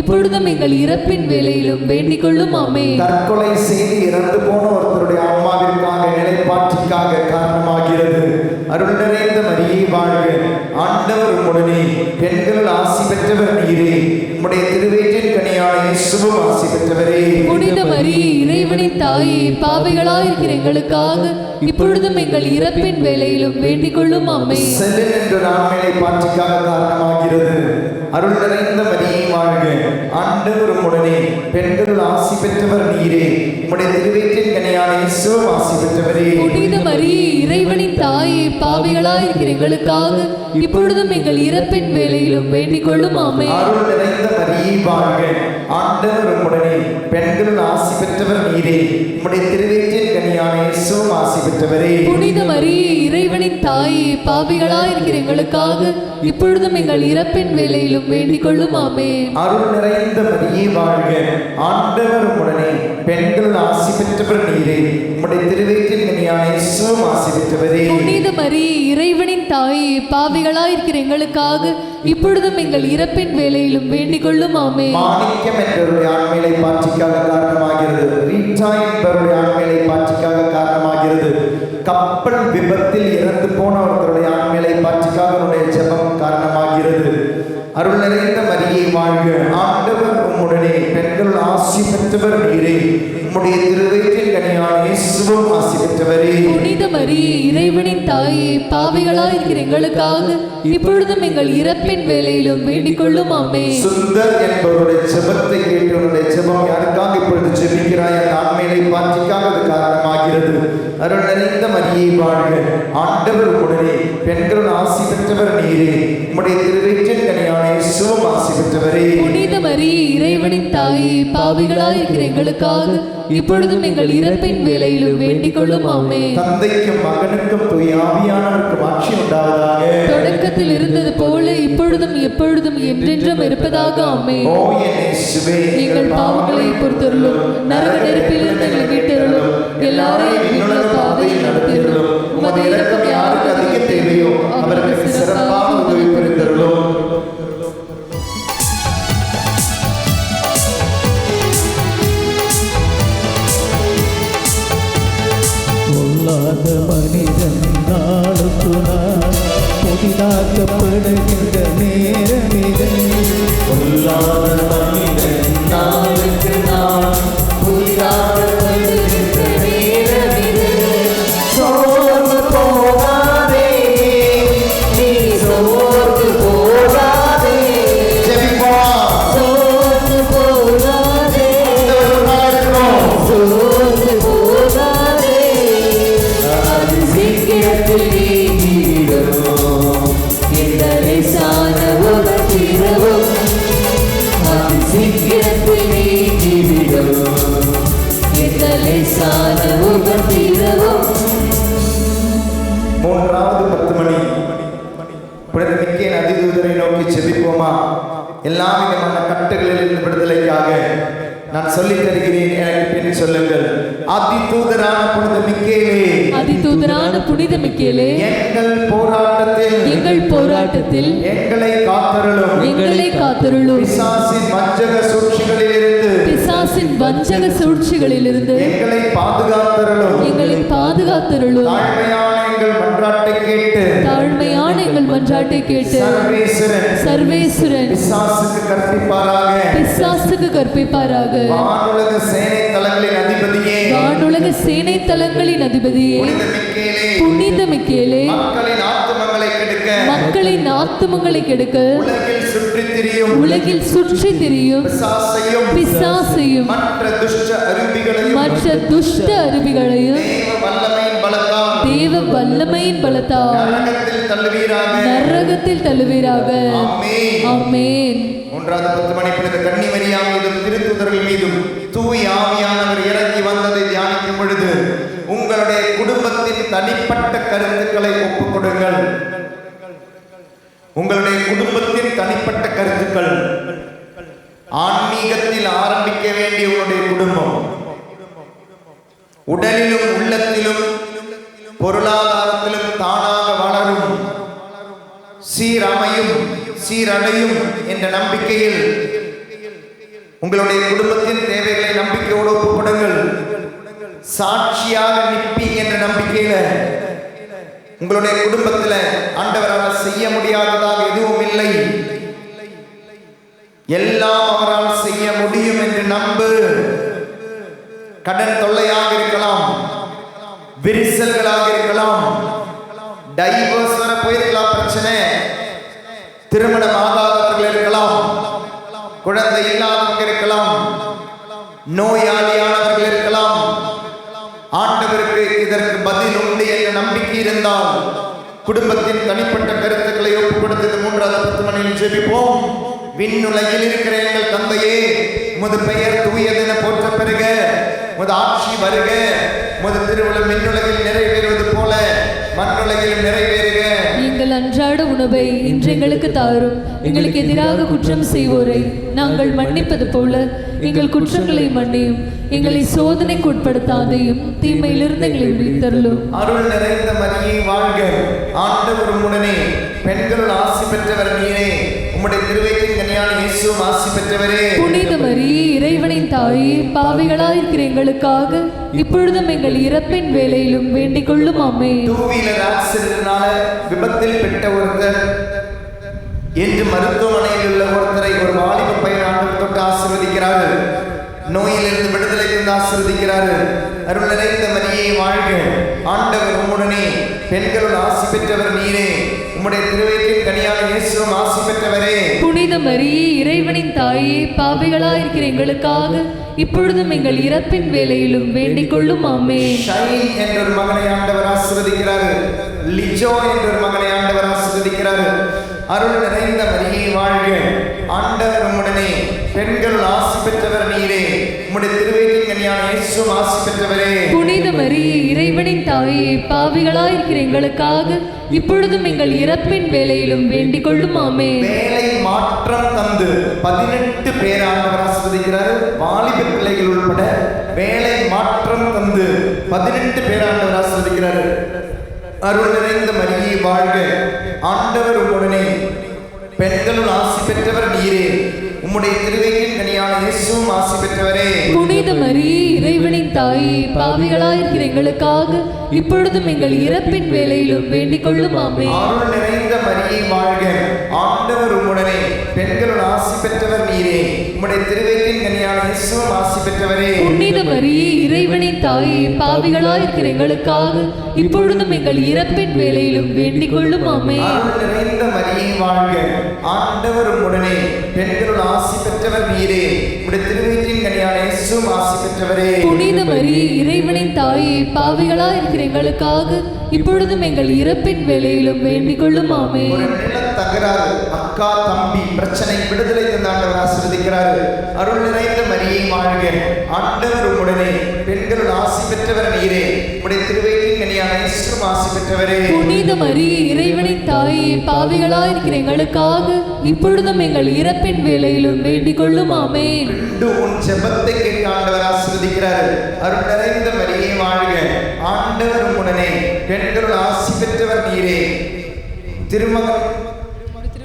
இப்பொழுதும் எங்கள் இறப்பின் வேளையிலும் வேண்டிக் கொள்ளும். ஆமென். தற்கொலை செய்து இறந்து போன ஒருத்தருடைய ஆன்மாவிற்காக நிலைப்பாட்டிற்காக காரணமாகிறது. அருள் நிறைந்த மரியே வாழ்க, ஆண்டவர் உம்முடனே, பெண்கள் ஆசி பெற்றவர் நீரே, உம்முடைய திருவயிற்றின் கனியான இயேசுவும் ஆசி பெற்றவரே. புனித மரியே, இறைவனின் தாயே, பாவிகளாயிருக்கிற எங்களுக்காக இப்பொழுதும் எங்கள் இறப்பின் வேளையிலும் வேண்டிக் கொள்ளும். ஆமென். செல்லின் என்ற ஆண்மையை பாற்றிற்காக காரணமாகிறது. அருள் நிறைந்த மரியே வாழ்க, ஆண்டவர் உம்முடனே, பெண்கள் ஆசி பெற்றவர் நீரே, உம்முடைய திருவயிற்றின் கனியான இயேசுவும் ஆசி பெற்றவரே. புனித மரியே, இறைவனின் தாயே, பாவிகளாயிருக்கிற எங்களுக்காக இப்பொழுதும் எங்கள் இறப்பின் வேளையிலும் வேண்டிக் கொள்ளும். ஆமென். அருள் நிறைந்த மரியே வாழ்க, ஆண்டவர் உம்முடனே, பெண்கள் ஆசி பெற்றவர் நீரே, உம்முடைய திருவயிற்றின் கனியான இயேசுவும் ஆசி பெற்றவரே. புனித மரியே, இறைவனின் தாயே, பாவிகளாயிருக்கிற எங்களுக்காக இப்பொழுதும் எங்கள் இறப்பின் வேளையிலும் வேண்டிக் கொள்ளும். ஆமென். அருள் நிறைந்த மரியே வாழ்க, ஆண்டவர் உம்முடனே, பெண்கள் ஆசி பெற்றவர் நீரே, உம்முடைய திருவயிற்றின் கனியான இயேசுவும் ஆசி பெற்றவரே. புனித மரியே, இறைவனின் தாயே, பாவிகளாயிருக்கிற எங்களுக்காக இப்பொழுதும் எங்கள் இறப்பின் வேளையிலும் வேண்டிக் கொள்ளும். ஆமென். மாணிக்கம் என்பவருடைய ஆண்மையை பாற்றிக்காக காரணமாகிறது. ரீட்டா என்பவருடைய ஆண்மையை பாற்றிக்காக காரணமாகிறது. கப்பல் விபத்தில் இறந்து போன ஒருத்தருடைய ஆண்மையை பாற்றிக்காக உன்னுடைய ஜெபம் காரணமாகிறது. அருள் நிறைந்த மரியே வாழ்க, ஆண்டவர் உம்முடனே, பெண்கள் ஆசி பெற்றவர் நீரே, உம்முடைய திருவயிற்றின் கனியான இயேசுவும் ஆசி பெற்றவரே. புனித மரியே, இறைவனின் தாயே, பாவிகளாயிருக்கிற எங்களுக்காக இப்பொழுதும் எங்கள் இறப்பின் வேளையிலும் வேண்டிக் கொள்ளும். ஆமென். சுந்தர் என்பவருடைய ஜெபத்தை கேட்டு உன்னுடைய ஜெபம் யாருக்காக இப்பொழுது ஜெபிக்கிறாய் அந்த ஆண்மையை பாற்றிக்காக அது காரணமாகிறது. அருள் நிறைந்த மரியே வாழ்க, ஆண்டவர் உம்முடனே, பெண்கள் ஆசி பெற்றவர் நீரே, உம்முடைய திருவயிற்றின் கனியான இயேசுவும் ஆசி பெற்றவரே. புனித மரியே, இறைவனின் தாயே, பாவிகளாயிருக்கிற எங்களுக்காக இப்பொழுதும் எங்கள் இறப்பின் வேளையிலும் வேண்டிக் கொள்ளும். ஆமென். தந்தைக்கும் மகனுக்கும் தூய ஆவியானவருக்கும் ஆட்சி உண்டாவதாக. தொடக்கத்தில் இருந்தது போல இப்பொழுதும் எப்பொழுதும் என்றென்றும் இருப்பதாக. ஆமென். ஓ என் இயேசுவே, எங்கள் பாவங்களை பொறுத்தருளும், நரக நெருப்பிலிருந்து எங்களை மீட்டருளும், எல்லாரையும் விண்ணுலக பாதையில் நடத்தியருளும். உமது இரக்கம் யாருக்கு அதிக தேவையோ அவருக்கு சிறப்பாக உதவி புரிந்தருளும். பொல்லாத மனிதன் நாளுக்கு நாள் புதிதாக்கப்படுகின்ற நேரம் இது. பொல்லாத மனிதன் நாளுக்கு நாள் புதிதாக்கப்படுகின்ற நேரம் இது. சோர்ந்து போகாதே, நீ சோர்ந்து போகாதே. ஜெபிப்பா. சோர்ந்து போகாதே, சோர்ந்து போகாதே. அது சீக்கிரத்தில் நீங்கிவிடும். இந்த லேசான உலகிரவும் அது சீக்கிரத்தில் நீங்கிவிடும். என் சொல்லித் தருகிறேன், எனக்கு பின் சொல்லுங்கள். அதிதூதரான புனித மிக்கேலே, அதிதூதரான புனித மிக்கேலே, எங்கள் போராட்டத்தில் எங்களை காத்தருளும். பிசாசின் வஞ்சக சூழ்ச்சிகளிலிருந்து எங்களை பாதுகாத்தருளும். தாழ்மையான எங்கள் மன்றாட்டை கேட்டு சர்வேஸ்வரன் பிசாசுக்கு கற்பிப்பாராக. வானுலக சேனை தலங்களின் அதிபதியே புனித மிக்கேலே, மக்களின் ஆத்துமங்களை கெடுக்க உலகில் சுற்றி திரியும் பிசாசையும் மற்ற துஷ்ட அருவிகளையும் தேவ வல்லமையின் பலத்தால் நரகத்தில் தள்ளுவீராக. ஆமென். 1 மணி புனித கன்னிமரியா மீதும் திருத்தூதர்கள் மீதும் தூய ஆவியானவர் இறங்கி வந்ததை தியானிக்கும் பொழுது உங்களுடைய குடும்பத்தின் தனிப்பட்ட கருத்துக்களை ஒப்புக் கொடுங்கள். உங்களுடைய குடும்பத்தின் தனிப்பட்ட கருத்துக்கள். ஆன்மீகத்தில் ஆரம்பிக்க வேண்டிய உங்களுடைய குடும்பம் உடலிலும் உள்ளத்திலும் பொருளாதாரத்திலும் தானாக வளரும், சீரடையும் என்ற நம்பிக்கையில் உங்களுடைய குடும்பத்தின் தேவைகளை நம்பிக்கையோடு ஒப்புக்கொடுங்கள். சாட்சியாக நிற்பி என்ற நம்பிக்கையில உங்களுடைய குடும்பத்தில் ஆண்டவரால் செய்ய முடியாததாக எதுவும் இல்லை, எல்லாம் அவரால் செய்ய முடியும் என்று நம்பு. கடன் தொல்லையாக இருக்கலாம், விரிசல்களாக இருக்கலாம், டைவர்ஸ் வர போயிருக்கலாம் பிரச்சனை, திருமணம் ஆகாதவர்கள் இருக்கலாம், குழந்தை இல்லாதவர்கள் இருக்கலாம், நோயாளியானவர்கள் இருக்கலாம். ஆண்டவருக்கு இதற்கு பதில் உண்டு என்ற நம்பிக்கை இருந்தால் குடும்பத்தின் தனிப்பட்ட கருத்துக்களை ஒப்புக் கொடுத்தது 3 மணியில் ஜெபிப்போம். விண்ணுலகில் இருக்கிற எங்கள் தந்தையே, உமது பெயர் தூயதென போற்ற பெறுக, உமது ஆட்சி வருக, உமது திருவுளம் விண்ணுலகில் நிறைவேறுவது போல மண்ணுலகிலும் நிறைவேறுக. எங்கள் அன்றாட உணவை இன்று எங்களுக்கு தாரும். எங்களுக்கு எதிராக குற்றம் செய்வோரை நாங்கள் மன்னிப்பது போல எங்கள் குற்றங்களை மன்னியும். எங்களை சோதனைக்கு உட்படுத்தாதையும் தீமையிலிருந்து எங்களை விடுவித்தருளும். அருள் நிறைந்த மரியே வாழ்க, ஆண்டவர் உம்முடனே, பெண்களுள் ஆசி பெற்றவர் நீரே, உம்முடைய திருவயிற்றின் கனியான இயேசுவும் ஆசி பெற்றவரே. புனித மரியே, இறைவனின் தாயே, பாவிகளாயிருக்கிற எங்களுக்காக இப்பொழுதும் எங்கள் இறப்பின் வேளையிலும் வேண்டிக் கொள்ளும். ஆமென். 2 வீலர் ஆக்சிடென்ட்னால விபத்தில் பெற்ற ஒருத்தர் என்று மருத்துவமனையில் உள்ள ஒருத்தரை ஒரு வாலிப பையன் ஆண்டவர் தொட்டு ஆசீர்வதிக்கிறார். நோயிலிருந்து விடுதலை இருந்து ஆசீர்வதிக்கிறார். அருள் நிறைந்த மரியே வாழ்க, ஆண்டவர் உம்முடனே, பெண்களுள் ஆசி பெற்றவர் நீரே, உம்முடைய திருவயிற்றின் கனியான இயேசுவும் ஆசி பெற்றவரே. புனித மரியே, இறைவனின் தாயே, பாவிகளாயிருக்கிற எங்களுக்காக இப்பொழுதும் எங்கள் இறப்பின் வேளையிலும் வேண்டிக் கொள்ளும். ஆமென். ஷைன் என்ற ஒரு மகனை ஆண்டவர் ஆசீர்வதிக்கிறார். லிஜோ என்ற ஒரு மகனை ஆண்டவர் ஆசீர்வதிக்கிறார். அருள் நிறைந்த மரியே வாழ்க, ஆண்டவர் உம்முடனே, பெண்களுள் ஆசி பெற்றவர் நீரே, உம்முடைய திருவயிற்றின் கனியான இயேசுவும் ஆசி பெற்றவரே. புனித மரியே, இறைவனின் தாயே, பாவிகளாயிருக்கிற எங்களுக்காக இப்பொழுதும் எங்கள் இறப்பின் வேளையிலும் வேண்டிக் கொள்ளும். ஆமென். வேலை மாற்றம் தந்து 18 பேர் ஆண்டவர் ஆசீர்வதிக்கிறார். வாலிப பிள்ளைகள் உட்பட வேலை மாற்றம் தந்து 18 பேர் ஆண்டவர் ஆசீர்வதிக்கிறார். அருள் நிறைந்த மரியே வாழ்க, ஆண்டவர் உம்முடனே, பெண்களுள் ஆசி பெற்றவர் நீரே, உம்முடைய திருவயிற்றின் கனியான இயேசுவும் ஆசி பெற்றவரே. புனித மரியே, இறைவனின் தாயே, பாவிகளாயிருக்கிற எங்களுக்காக இப்பொழுதும் எங்கள் இறப்பின் வேளையிலும் வேண்டிக் கொள்ளும். ஆமென். அருள் நிறைந்த மரியே வாழ்க, ஆண்டவர் உம்முடனே, பெண்களுள் ஆசி பெற்றவர் நீரே, உம்முடைய திருவயிற்றின் கனியான இயேசுவும் ஆசி பெற்றவரே. புனித மரியே, இறைவனின் தாயே, பாவிகளாயிருக்கிற எங்களுக்காக இப்பொழுதும் எங்கள் இறப்பின் வேளையிலும் வேண்டிக் கொள்ளும். ஆமென். அருள் நிறைந்த மரியே வாழ்க, ஆண்டவர் உம்முடனே, பெண்களுள் ஆசி பெற்றவர் நீரே, உம்முடைய திருவயிற்றின் கனியான இயேசுவும் ஆசி பெற்றவரே. புனித மரியே, இறைவனின் தாயே, பாவிகளாயிருக்கிற எங்களுக்காக இப்பொழுதும் எங்கள் இறப்பின் வேளையிலும் வேண்டிக் கொள்ளும். ஆமென். ஒரு நில தகராறு, அக்கா தம்பி பிரச்சனை, விடுதலை தந்த ஆண்டவர் ஆசீர்வதிக்கிறார். அருள் நிறைந்த மரியே வாழ்க, ஆண்டவர் உம்முடனே, பெண்களுள் ஆசி பெற்றவர் நீரே, உம்முடைய உம்முடைய திருவயிற்றின் கனியான இயேசுவும் ஆசி பெற்றவரே. புனித மரியே இறைவனின் தாயே, பாவிகளாயிருக்கிற எங்களுக்காக இப்பொழுதும் எங்கள் இறப்பின் வேளையிலும் வேண்டிக் கொள்ளும். ஆமென். உன் ஜெபத்தை கேட்க ஆண்டவர் ஆசீர்வதிக்கிறார். அருள் நிறைந்த மரியே வாழ்க, ஆண்டவர் உம்முடனே, பெண்களுள் ஆசி பெற்றவர் நீரே.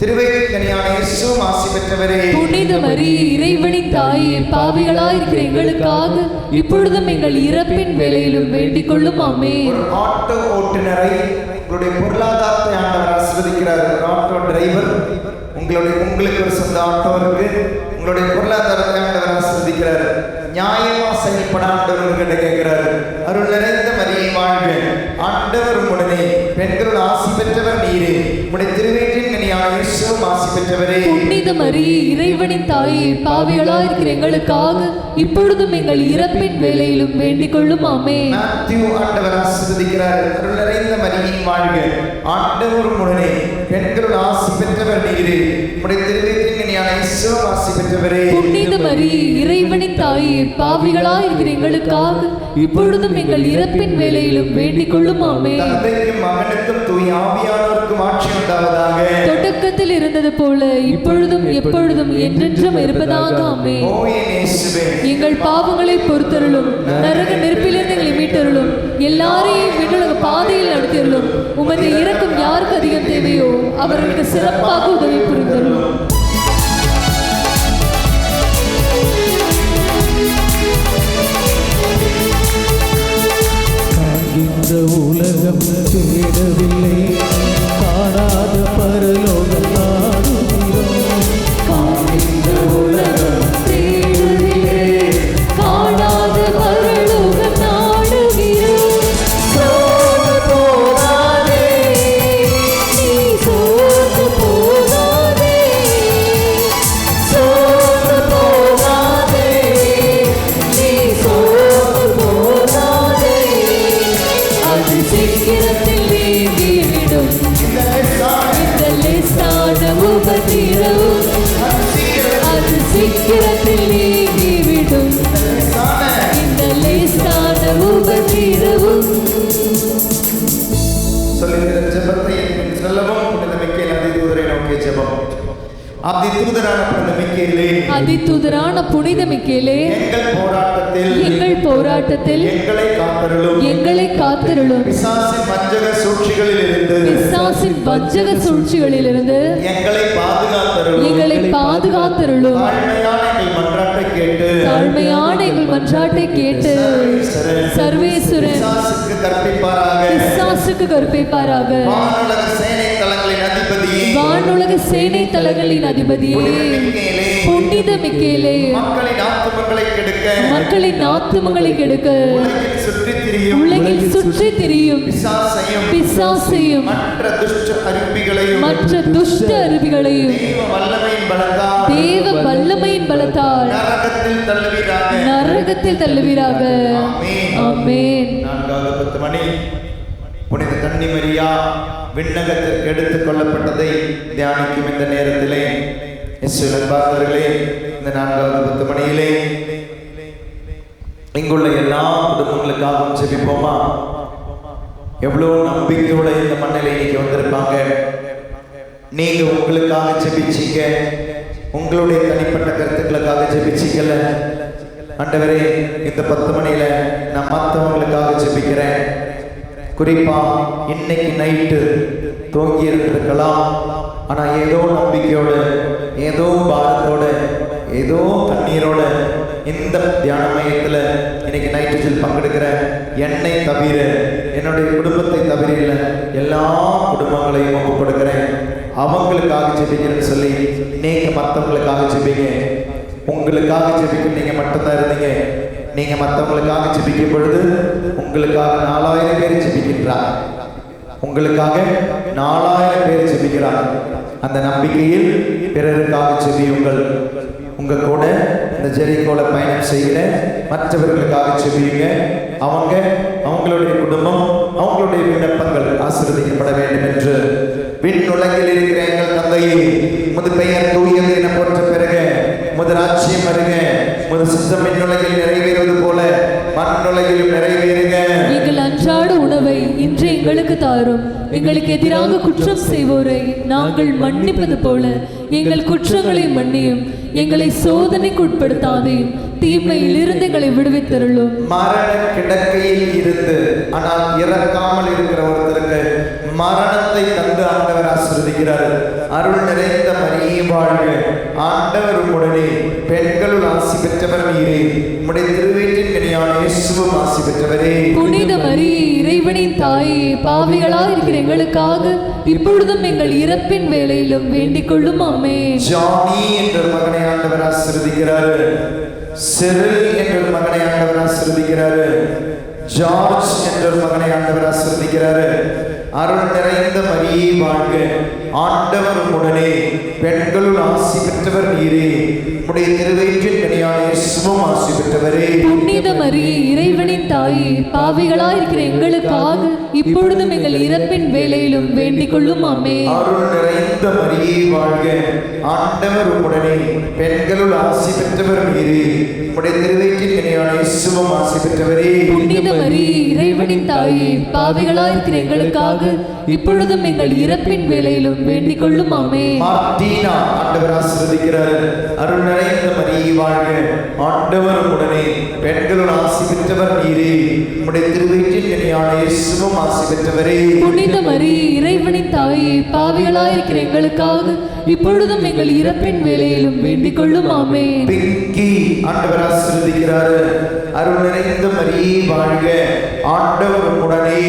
திருவயிற்றின் கனியான இயேசுவும் ஆசி பெற்றவரே. புனித மரியே இறைவனின் தாயே, பாவிகளாயிருக்கிற எங்களுக்காக இப்பொழுதும் எங்கள் இறப்பின் வேளையிலும் வேண்டிக் கொள்ளும். ஆமென். ஒரு ஆட்டோ ஓட்டுநரை உங்களுடைய பொருளாதாரத்தை ஆண்டவர் ஆசீர்வதிக்கிறார். ஒரு ஆட்டோ டிரைவர் உங்களுக்கு ஒரு சொந்த ஆட்டோ இருக்கு, உங்களுடைய பொருளாதாரத்தை ஆண்டவர் ஆசீர்வதிக்கிறார். நியாயமா செயல்பட ஆண்டவர் உங்ககிட்ட கேட்கிறார். அருள் நிறைந்த மரியே வாழ்க, ஆண்டவர் உம்முடனே, பெண்களுள் ஆசி பெற்றவர் நீரே. உம்முடைய திருவயிற்றின் கனியான இயேசுவும் ஆசி பெற்றவரே. புனித மரியே இறைவனின் தாயே, பாவிகளாயிருக்கிற எங்களுக்காக இப்பொழுதும் எங்கள் இறப்பின் வேளையிலும் வேண்டிக் கொள்ளும். ஆமென். மாத்யூ ஆண்டவர் ஆசீர்வதிக்கிறார். அருள் நிறைந்த மரியே வாழ்க, ஆண்டவர் உம்முடனே, பெண்களுள் ஆசி பெற்றவர் நீரே. உம்முடைய திருவயிற்றின் கனியான இயேசுவும் ஆசி பெற்றவரே. புனித மரியே இறைவனின் தாயே, பாவிகளாயிருக்கிற எங்களுக்காக இப்பொழுதும் எங்கள் இறப்பின் வேளையிலும் வேண்டிக் கொள்ளும். ஆமென். தந்தைக்கும் மகனுக்கும் தூய ஆவியானவருக்கும் ஆட்சி உண்டாவதாக. தொடக்கத்தில் இருந்தது போல இப்பொழுதும் எப்பொழுதும் என்றென்றும் இருப்பதாக. ஆமென். ஓ என் இயேசுவே, எங்கள் பாவங்களை பொறுத்தருளும், நரக நெருப்பிலிருந்து எங்களை மீட்டருளும், எல்லாரையும் விண்ணுலக பாதையில் நடத்தியருளும். உமது இரக்கம் யாருக்கு அதிகம் தேவையோ அவர்களுக்கு சிறப்பாக உதவி புரிந்தருளும். இந்த உலகம் தேடவில்லை, காணாத பரலோகம் நாடுகிறோம். இந்த உலகம் தேடவில்லை, காணாத பரலோகம் நாடுகிறோம். சோர்ந்து போகாதே, நீ சோர்ந்து போகாதே, சோர்ந்து போகாதே, நீ சோர்ந்து போகாதே. அது சீக்கிரத்தில் நீங்கிவிடும், இந்த லேசான உபத்திரவும் அது சீக்கிரத்தில் நீங்கிவிடும், இந்த லேசான உபத்திரவும். சொல்லுகிற ஜெபத்தை சொல்லவும் புனித மிக்கேல் அதிதூதரை நோக்கிய ஜெபம். அதிதூதரான புனித மிக்கேலே, அதிதூதரான புனித மிக்கேலே, எங்கள் போராட்டத்தில் எங்களை காத்தருளும், எங்களை காத்தருளும். பிசாசின் வஞ்சக சூழ்ச்சிகளிலிருந்து பிசாசின் வஞ்சக சூழ்ச்சிகளிலிருந்து எங்களை பாதுகாத்தருளும், எங்களை பாதுகாத்தருளும். தாழ்மையான எங்கள் மன்றாட்டை கேட்டு, தாழ்மையான எங்கள் மன்றாட்டை கேட்டு சர்வேஸ்வரன் பிசாசுக்கு கற்பிப்பாராக. பிசாசுக்கு கற்பிப்பாராக. வானுலக சேனை தலங்களின் அதிபதியே, வானுலக சேனை தலங்களின் அதிபதியே, புனித மிக்கேலே, மக்களின் ஆத்துமங்களை கெடுக்க, மக்களின் ஆத்துமங்களை கெடுக்க உலகில் சுற்றித் திரியும் உலகில் சுற்றி திரியும் பிசாசையும் மற்ற துஷ்ட அருவிகளையும் மற்ற துஷ்ட அருவிகளையும் தேவ வல்லமையின் பலத்தால் நரகத்தில் தள்ளுவீராக. நரகத்தில் தள்ளுவீராக. ஆமென். 4:10 மணி புனித கன்னிமரியா விண்ணகத்திற்கு எடுத்துக் கொள்ளப்பட்டதை தியானிக்கும் இந்த நேரத்திலே இயேசுவின் பார்த்தவர்களே, இந்த 4:10 மணியிலே இங்குள்ள எல்லா குடும்பங்களுக்காகவும் ஜெபிப்போமா? எவ்வளோ நம்பிக்கையோட இந்த மண்ணில் இன்னைக்கு வந்திருப்பாங்க. நீங்க உங்களுக்காக ஜெபிச்சீங்க, உங்களுடைய தனிப்பட்ட கருத்துக்களுக்காக ஜெபிச்சீங்கல்ல. ஆண்டவரே, இந்த 10 மணியில நான் மற்றவங்களுக்காக ஜெபிக்கிறேன். குறிப்பா இன்னைக்கு நைட்டு தூங்கி இருந்திருக்கலாம், ஆனா ஏதோ நம்பிக்கையோட, ஏதோ பாரத்தோட, ஏதோ கண்ணீரோட இந்த தியான மையத்தில் இன்னைக்கு நைட்டில் பங்கெடுக்கிற என்னை தவிர, என்னுடைய குடும்பத்தை தவிர இல்லை எல்லா குடும்பங்களையும் ஒப்பு கொடுக்கிறேன். அவங்களுக்காக ஜெபிக்கிறேன்னு சொல்லி நீங்க மற்றவங்களுக்காக ஜெபிங்க. உங்களுக்காக ஜெபிக்க நீங்க மட்டும்தான் இருந்தீங்க. நீங்க மற்றவங்களுக்காக ஜெபிக்கும் பொழுது உங்களுக்காக 4000 பேர் ஜெபிக்கின்றார். உங்களுக்காக 4000 பேர் ஜெபிக்கிறார். அந்த நம்பிக்கையில் பிறருக்காக ஜெபியுங்கள். உங்க கூட இந்த ஜெரிகோல பயணம் செய்கிற மற்றவர்களுக்காக ஜெபியுங்க. அவங்களுடைய குடும்பம், அவங்களுடைய விண்ணப்பங்கள் ஆசீர்வதிக்கப்பட வேண்டும் என்று. விண்ணுலகில் இருக்கிற எங்கள் தந்தையே, உமது பெயர் தூயது என போற்ற பிறகு உமது ராஜ்யம் வருக. உமது சித்தம் விண்ணுலகில் நிறைவேறுவது போல மண்ணுலகிலும் நிறைவேறுக. எங்கள் அன்றாட இன்று எங்களுக்கு தாரும். எங்களுக்கு எதிராக குற்றம் செய்வோரை நாங்கள் மன்னிப்பது போல எங்கள் குற்றங்களை மன்னியும். எங்களை சோதனைக்கு உட்படுத்தாதையும் தீமையில் இருந்து எங்களை விடுவித்தருளும். மரண கிடக்கையில் இருந்து ஆனால் இறக்காமல் இருக்கிற ஒருத்தருக்கு மரணத்தை தந்து ஆண்டவர் ஆசீர்வதிக்கிறார். அருள் நிறைந்த மரியே வாழ்க, ஆண்டவர் உடனே பெண்களுள் ஆசி பெற்றவர் நீரே, உம்முடைய திருவயிற்றின் கனியான இயேசுவும் ஆசி பெற்றவரே. புனித மரியே, இறைவனின் தாயே, பாவிகளாய் இருக்கிற எங்களுக்காக இப்பொழுதும் எங்கள் இறப்பின் வேளையிலும் வேண்டிக் கொள்ளும். ஆமென். ஜானி என்ற மகனை ஆண்டவர் ஆசீர்வதிக்கிறார். செரில் என்ற மகனை ஆண்டவர் ஆசீர்வதிக்கிறார். ஜார்ஜ் என்ற மகனை ஆண்டவர் ஆசீர்வதிக்கிறார். அருள் நிறைந்த மரியே வாழ்க, ஆண்டவர் உடனே பெண்களுள் ஆசி பெற்றவர் நீரே, உம்முடைய திருவயிற்றின் கனியான இயேசுவும் ஆசி பெற்றவரே. புனித மரியே, இறைவனின் தாயே, பாவிகளாய் இருக்கிற எங்களுக்காக இப்பொழுதும் எங்கள் இறப்பின் வேளையிலும் வேண்டிக் கொள்ளும். ஆமென். அருள் நிறைந்த மரியே வாழ்க, ஆண்டவர் உடனே பெண்களுள் ஆசி பெற்றவர் நீரே, உம்முடைய திருவயிற்றின் கனியான இயேசுவும் ஆசி பெற்றவரே. புனித மரியே, இறைவனின் தாயே, பாவிகளாய் இருக்கிற எங்களுக்காக இப்பொழுதும் எங்கள் இறப்பின் வேளையிலும் வேண்டிக் கொள்ளும். ஆமென். மார்டினா ஆண்டவர் ஆசீர்வதிக்கிறார். அருள் நிறைந்த மரியே வாழ்க, ஆண்டவர் உடனே பெண்களுள் ஆசி பெற்றவர் நீரே, உம்முடைய திருவயிற்றின் கனியான இயேசுவும் ஆசி பெற்றவரே. புனித மரியே, இறைவனின் தாயே, பாவிகளாய் இருக்கிற எங்களுக்காக இப்பொழுதும் எங்கள் இறப்பின் வேளையிலும் வேண்டிக் கொள்ளும். ஆமென். பிங்கி ஆண்டவர் ஆசீர்வதிக்கிறார். அருள் நிறைந்த மரியே வாழ்க, ஆண்டவர் உடனே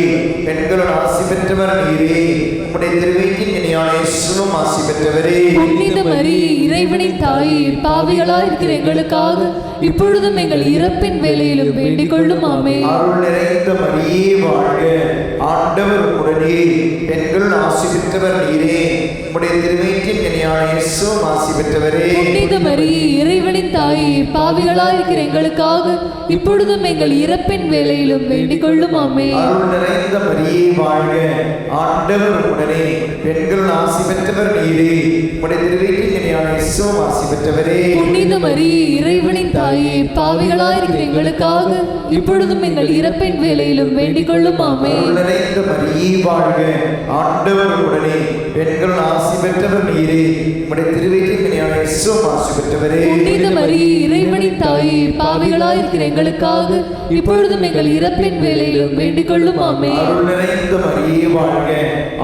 பெண்களுள் ஆசி பெற்றவர் நீரே, உம்முடைய திருவயிற்றின் கனியான இயேசுவும் ஆசி பெற்றவரே. புனித மரியே, இறைவனின் தாயே, பாவிகளாய் இருக்கிற எங்களுக்காக இப்பொழுதும் எங்கள் இறப்பின் வேளையிலும் வேண்டிக் கொள்ளும். ஆமென். அருள் நிறைந்த மரியே வாழ்க, ஆண்டவர் உடனே பெண்களுள் ஆசி பெற்றவர் நீரே, உம்முடைய திருவயிற்றின் கனியான இயேசுவும் ஆசி பெற்றவரே. புனித மரியே, இறைவனின் தாயே, பாவிகளாய் இருக்கிற எங்களுக்காக இப்பொழுதும் எங்கள் இறப்பின் வேளையிலும் வேண்டிக் கொள்ளும். ஆமென். அருள் நிறைந்த மரியே வாழ்க, ஆண்டவர் உடனே பெண்களுள் ஆசி பெற்றவர் நீரே, உம்முடைய திருவயிற்றின் கனியான இயேசுவும் ஆசி பெற்றவரே. புனித மரியே, இறைவனின் தாயே, பாவிகளாய் இருக்கிற எங்களுக்காக இப்பொழுதும் எங்கள் இறப்பின் வேளையிலும் வேண்டிக் கொள்ளும். ஆமென். அருள் நிறைந்த மரியே வாழ்க, ஆண்டவர் உடனே பெண்களுள் ஆசி பெற்றவர் நீரே, உம்முடைய திருவயிற்றின் கனியான இயேசுவும் ஆசி பெற்றவரே. புனித மரியே, இறைவனின் தாயே, பாவிகளாய் இருக்கிற எங்களுக்காக இப்பொழுதும் எங்கள் இறப்பின் வேளையிலும் வேண்டிக் கொள்ளும். ஆமென். அருள் நிறைந்த மரியே வாழ்க,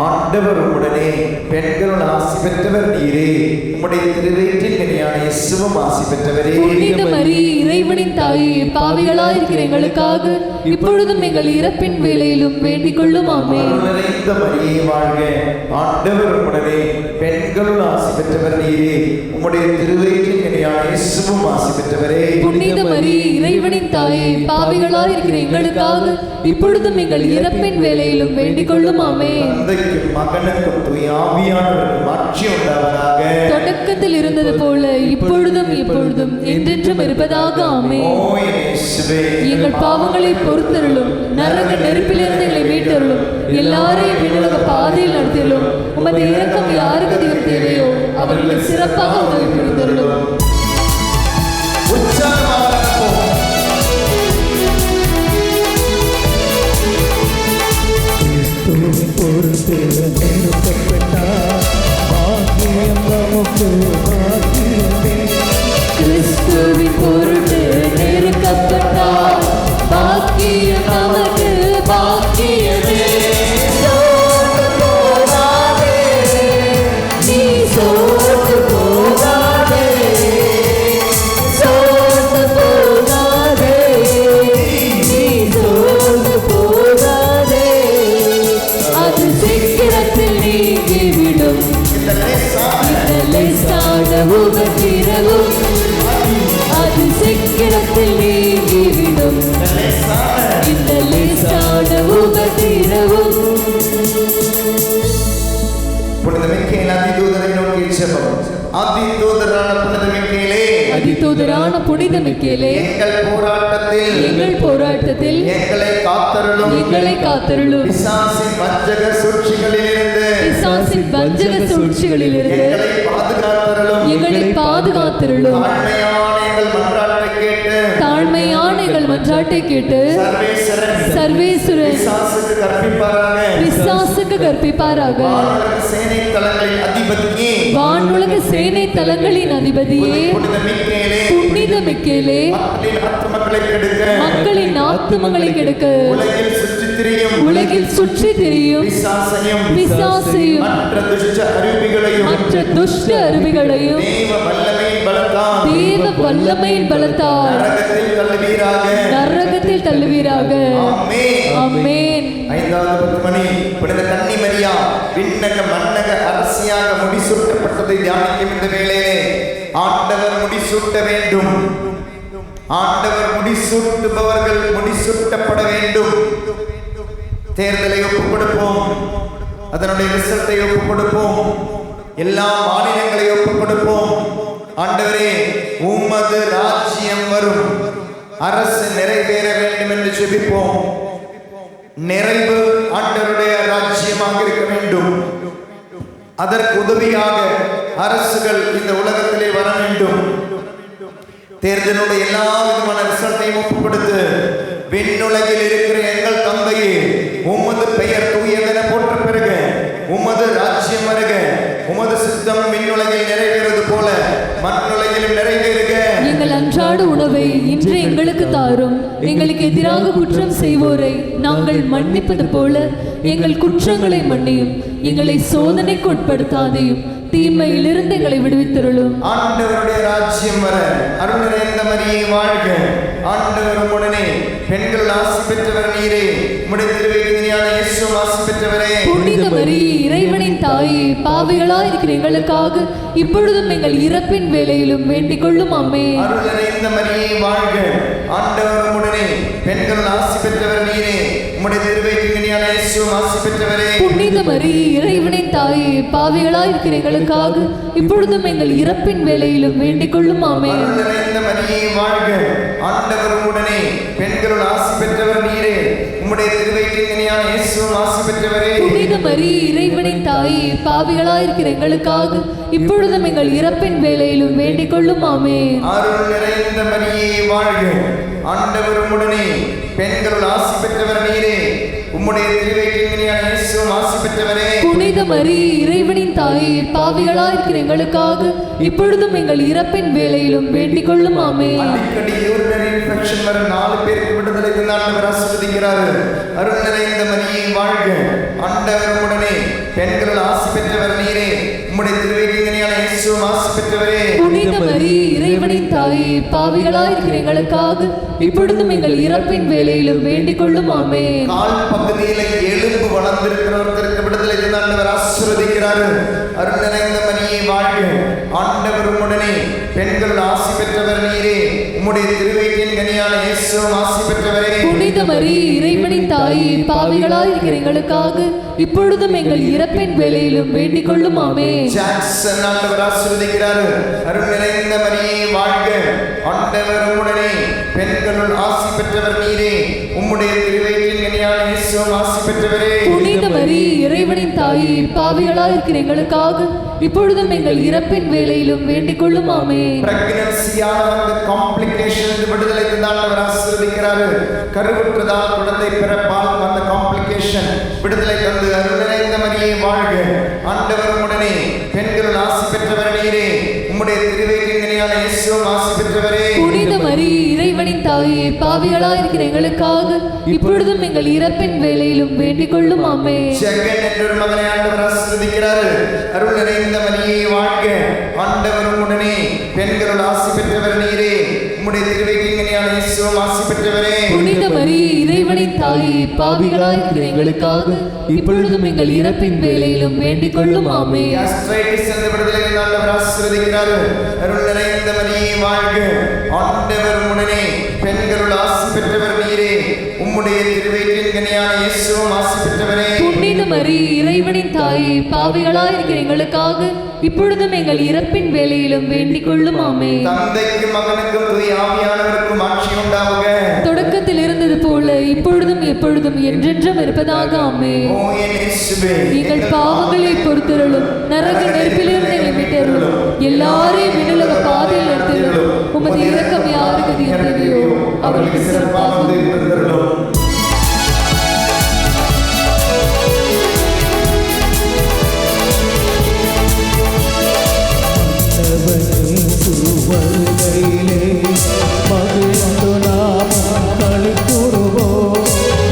ஆண்டவர் உடனே பெண்களுள் ஆசி பெற்றவர் நீரே, உம்முடைய திருவயிற்றின் கனியான இயேசுவும் ஆசி பெற்றவரே. புனித மரியே, இறைவனின் தாயே, பாவிகளாய் இருக்கிற எங்களுக்காக இப்பொழுதும் எங்கள் இறப்பின் வேளையிலும் வேண்டிக் கொள்ளும். ஆமென். அருள் நிறைந்த மரியே வாழ்க, ஆண்டவர் உடனே பெண்களுள் ஆசி பெற்றவர் நீரே, உம்முடைய திருவயிற்றின் கனியான இயேசுவும் ஆசி பெற்றவரே. புனித மரியே, இறைவனின் தாயே, பாவிகளாய் இருக்கிற எங்களுக்காக இப்பொழுதும் எங்கள் இறப்பின் வேளையிலும் வேண்டிக் கொள்ளும். ஆமென். தந்தைக்கும் மகனுக்கும் தூய ஆவியானவருக்கும் ஆட்சி உண்டாவதாக. தொடக்கத்தில் இருந்தது போல இப்பொழுதும் எப்பொழுதும் என்றென்றும் இருப்பதாக. ஆமென். ஓ என் இயேசுவே, எங்கள் பாவங்களை பொறுத்தருளும், நரக நெருப்பிலிருந்து எங்களை மீட்டருளும், எல்லாரையும் விண்ணுலக பாதையில் நடத்தியருளும். உமது இரக்கம் யாருக்கு அதிகம் தேவையோ அவர்களுக்கு சிறப்பாக உதவி புரிந்தருளும். உற்சாகமாக இருப்போம். கிறிஸ்துவின் பொருட்டு நிறுத்தப்பட்டார், பாக்கியம் நமக்கு பாக்கியமே. கிறிஸ்துவின் பொருட்டு நெருக்கப்பட்டார், பாக்கியம் நமக்கு பாக்கியமே. சோர்ந்து போகாதே, நீ சோர்ந்து போகாதே, சோர்ந்து போகாதே, நீ சோர்ந்து போகாதே. அது சீக்கிரத்தில் நீங்கிவிடும். இந்த லேசான உபத்திரவும் அது சீக்கிரத்தில் நீங்கிவிடும். இந்த லேசான உபத்திரவும். புனித மிக்கேல் அதிதூதரை நோக்கி ஜெபம். அதிதூதரான புனித மிக்கேலே, அதிதூதரான புனித மிக்கேலே, எங்கள் போராட்டத்தில் எங்களை காத்தருளும். எங்களை காத்தருளும். பிசாசின் வஞ்சக சூழ்ச்சிகளிலிருந்து பிசாசின் வஞ்சக சூழ்ச்சிகளிலிருந்து எங்களை பாதுகாத்தருளும். எங்களை பாதுகாத்தருளும். தாழ்மையான எங்கள் மன்றாட்டை கேட்டு தாழ்மையான எங்கள் மன்றாட்டை கேட்டு சர்வேஸ்வரன் பிசாசுக்கு கற்பிப்பாராக. வானுலக சேனை தலங்களின் அதிபதியே, புனித மிக்கேலே, மக்களின் ஆத்துமங்களை கெடுக்க உலகில் சுற்றி திரியும் பிசாசையும் மற்ற துஷ்ட அருவிகளையும் தேவ வல்லமையின் பலத்தால் நரகத்தில் தள்ளுவீராக. ஆமென். ஐந்தாவது மணி புனித கன்னி மரியா விண்ணக மன்னக அரசியாக முடிசூட்டப்பட்டதை தியானிக்கும் இந்த வேளையிலே ஆண்டவர் முடிசூட்ட வேண்டும். ஆண்டவர் முடிசூட்டுபவர்கள் முடிசூட்டப்பட வேண்டும். தேர்தலை ஒப்புக் கொடுப்போம், அதனுடைய ரிசல்ட்டை ஒப்புக் கொடுப்போம், எல்லா மாநிலங்களை ஒப்புக் கொடுப்போம். ஆண்டவரே, உமது ராஜ்யம் வரும், அரசு நிறைவேற வேண்டும் என்று ஜெபிப்போம். நிறைவு ஆண்டவருடைய ராஜ்யமாக இருக்க வேண்டும். அதற்கு உதவியாக அரசுகள் இந்த உலகத்திலே வர வேண்டும். தேர்தலுடைய எல்லா விதமான ரிசல்ட்டையும் ஒப்புக் கொடுத்து விண்ணுலகில் இருக்கிற எங்கள் தந்தையே, உமது பெயர் தூயதென போற்ற பெறுக, உமது ராஜ்யம் வருக, உமது சித்தம் விண்ணுலகில் நிறைவேறுவது போல மண்ணுலகிலும் நிறைவேறுக. எங்கள் அன்றாட உணவை இன்று எங்களுக்கு தாரும். எங்களுக்கு எதிராக குற்றம் செய்வோரை நாங்கள் மன்னிப்பது போல எங்கள் குற்றங்களை மன்னியும். எங்களை சோதனைக்கு உட்படுத்தாதையும் தீமையிலிருந்து எங்களை விடுவித்தருளும். ஆண்டவருடைய ராஜ்யம் வர அருள் நிறைந்த மரியே வாழ்க. ஆண்டவர் உடனே பெண்கள் ஆசி பெற்றவர் நீரே, உம்முடைய திருவயிற்றினியான இயேசு ஆசி பெற்றவரே. புனித மரியே, இறைவனின் தாயே, பாவிகளாய் இருக்கிற எங்களுக்காக இப்பொழுதும் எங்கள் இறப்பின் வேளையிலும் வேண்டிக் கொள்ளும். ஆமென். அருள் நிறைந்த மரியே வாழ்க. ஆண்டவர் உடனே பெண்கள் ஆசி பெற்றவர் நீரே, உம்முடைய திருவயிற்றினியான இயேசு ஆசி பெற்றவரே. புனித மரியே, இறைவனின் தாயே, பாவிகளாய் இருக்கிற எங்களுக்காக இப்பொழுதும் எங்கள் இறப்பின் வேளையிலும் வேண்டிக் கொள்ளும். ஆமென். அருள் நிறைந்த மரியே வாழ்க. ஆண்டவர் உடனே பெண்கள் ஆசி பெற்றவர் நீரே, உம்முடைய திருவயிற்றினியான இயேசு ஆசி பெற்றவரே. புனித மரியே, இறைவனின் தாயே, பாவிகளாய் இருக்கிற எங்களுக்காக இப்பொழுதும் எங்கள் இறப்பின் வேளையிலும் வேண்டிக் கொள்ளும். ஆமென். அருள் நிறைந்த மரியே வாழ்க. ஆண்டவர் உடனே பெண்கள் ஆசி பெற்றவர் நீரே, உம்முடைய திருவயிற்றினியான இயேசு ஆசி பெற்றவரே. புனித மரியே, இறைவனின் தாயே, பாவிகளாய் இருக்கிற எங்களுக்காக இப்பொழுதும் எங்கள் இறப்பின் வேளையிலும் வேண்டிக் கொள்ளும். ஆமென். அடிக்கடி யூரினரி இன்ஃபெக்ஷன் வர 4 பேருக்கு விடுதலை ஆண்டவர் ஆசீர்வதிக்கிறார். அருள் நிறைந்த மரியே வாழ்க. ஆண்டவர் உடனே பெண்கள் ஆசி பெற்றவர் நீரே, உம்முடைய திருவயிற்றினியான இயேசு ஆசி பெற்றவரே. புனித மரியே, இறைவனின் தாயே, பாவிகளாய் இருக்கிற எங்களுக்காக இப்பொழுதும் எங்கள் இறப்பின் வேளையிலும் வேண்டிக் கொள்ளும். ஆமென். கால் பகுதியில எலும்பு வளர்ந்திருக்கிறவர்களுக்கு விடுதலை ஆண்டவர் ஆசீர்வதிக்கிறார். அருள் நிறைந்த மரியே வாழ்க. ஆண்டவர் உடனே பெண்கள் ஆசி பெற்றவர் நீரே, உம்முடைய திருவயிற்றின் கனியான இயேசு ஆசி பெற்றவரே. புனித மரியே, இறைவனின் தாயே, பாவிகளாய் இருக்கிற எங்களுக்காக இப்பொழுதும் எங்கள் இறப்பின் வேளையிலும் வேண்டிக் கொள்ளும். ஆமென். ஜாக்சன் ஆண்டவர் ஆசீர்வதிக்கிறார். அருள் நிறைந்த மரியே வாழ்க. ஆண்டவர் உடனே பெண்களுள் ஆசி பெற்றவர் நீரே, உம்முடைய திருவயிற்றின் கனியான இயேசு ஆசி பெற்றவரே. புனித மரியே, இறைவனின் தாயே, பாவிகளாய் இருக்கிற எங்களுக்காக இப்பொழுதும் எங்கள் இறப்பின் வேளையிலும் வேண்டிக் கொள்ளும். ஆமென். பிரெக்னன்சியான அந்த காம்ப்ளிகேஷன் விடுதலை ஆண்டவர் ஆசீர்வதிக்கிறார். கருவுற்றதால் குழந்தை பிறப்பால் அந்த காம்ப்ளிகேஷன் விடுதலை தந்து அருள் நிறைந்த மரியே வாழ்க. ஆண்டவர் உடனே பெண்கள் ஆசி பெற்றவர் நீரே, உம்முடைய திருவயிற்றின் கனியான இயேசு ஆசி பெற்றவரே. புனித மரியே, இறைவனின் தாயே, பாவிகளாய் இருக்கிற எங்களுக்காக இப்பொழுதும் எங்கள் இறப்பின் வேளையிலும் வேண்டிக் கொள்ளும். ஆமென். ஜெகன் என்றொரு மகனை ஆண்டவர் ஆசீர்வதிக்கிறார். அருள் நிறைந்த மரியே வாழ்க. ஆண்டவர் உடனே பெண்கள் ஆசி பெற்றவர் நீரே, உம்முடைய திருவயிற்றின் கனியான இயேசு ஆசி பெற்றவரே. புனித மரியே, இறைவனின் தாயே, பாவிகளாய் இருக்கிற எங்களுக்காக இப்பொழுதும் எங்கள் இறப்பின் வேளையிலும் வேண்டிக் கொள்ளும். ஆமென். கேஸ்ட்ரைட்டிஸ் என்ற விடுதலை ஆண்டவர் ஆசீர்வதிக்கிறார். அருள் நிறைந்த மரியே வாழ்க. ஆண்டவர் உடனே பெண்கள் ஆசி பெற்றவர் நீரே, உம்முடைய திருவயிற்றின் கனியான இயேசு ஆசி பெற்றவரே. புனித மரி இறைவனின் தாயே, பாவிகளாயிருக்கிற எங்களுக்காக இப்பொழுதும் எங்கள் இறப்பின் வேளையிலும் வேண்டிக் கொள்ளும். ஆமென். தந்தைக்கும் மகனுக்கும் தூய ஆவியானவருக்கும் ஆட்சி உண்டாவுக. தொடக்கத்தில் இருந்தது போல இப்பொழுதும் எப்பொழுதும் என்றென்றும் இருப்பதாக. ஆமென். ஓ என் இயேசுவே, எங்கள் பாவங்களை பொறுத்தருளும், நரக நெருப்பிலிருந்து எங்களை மீட்டருளும், எல்லாரையும் விண்ணுலக பாதையில் நிறுத்தருளும். உமது இரக்கம் யாருக்கு தேவையோ அவர்களுக்கு சிறப்பாக இருந்தருளும். வருகையிலே மகிழ்ந்து நாமும் களி கூறுவோம்.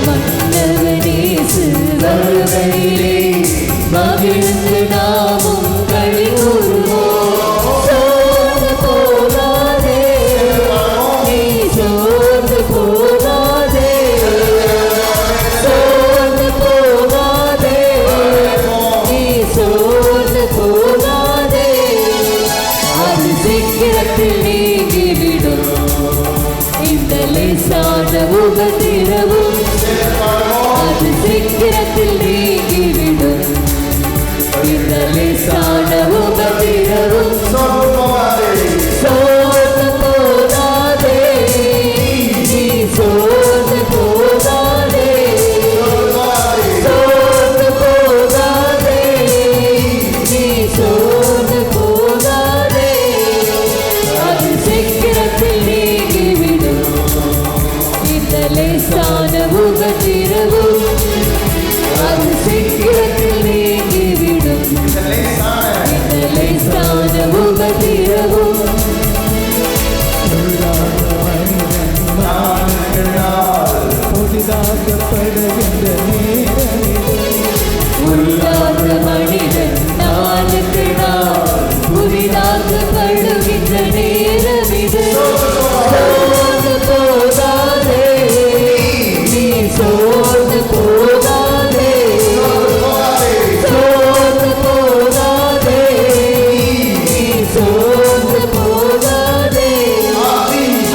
மன்னவனேசு வருகையிலே மகிழ்ந்து நாமும் களி கூறுவோம். சோர்ந்து போகாதே, நீ சோர்ந்து போகாதே, சோர்ந்து போகாதே, நீ சோர்ந்து போகாதே. அது சீக்கிரத்தில் நீங்கிவிடும் இந்த லேசான உபத்திரவும். அது சீக்கிரத்தில் நீங்கிவிடும் இந்த லேசான உபத்திரவும். சோர்ந்து போகாதே, நீ சோர்ந்து போகாதே, சோர்ந்து போகாதே, நீ சோர்ந்து போகாதே. அது சீக்கிரத்தில் நீங்கிவிடும் இந்த லேசான உபத்திரவும். அது சீக்கிரத்தில் நீங்கிவிடும் இந்த லேசான உபத்திரவும். புதிதாக்கப்படுகின்ற நேரமிது. உள்ளாத மனிதன் நாளுக்கு நாள் புதிதாக்கப்படுகின்ற நேரம் இது. சோர்ந்து போகாதே, நீ சோர்ந்து போகாதே, சோர்ந்து போகாதே, நீ சோர்ந்து போகாதே.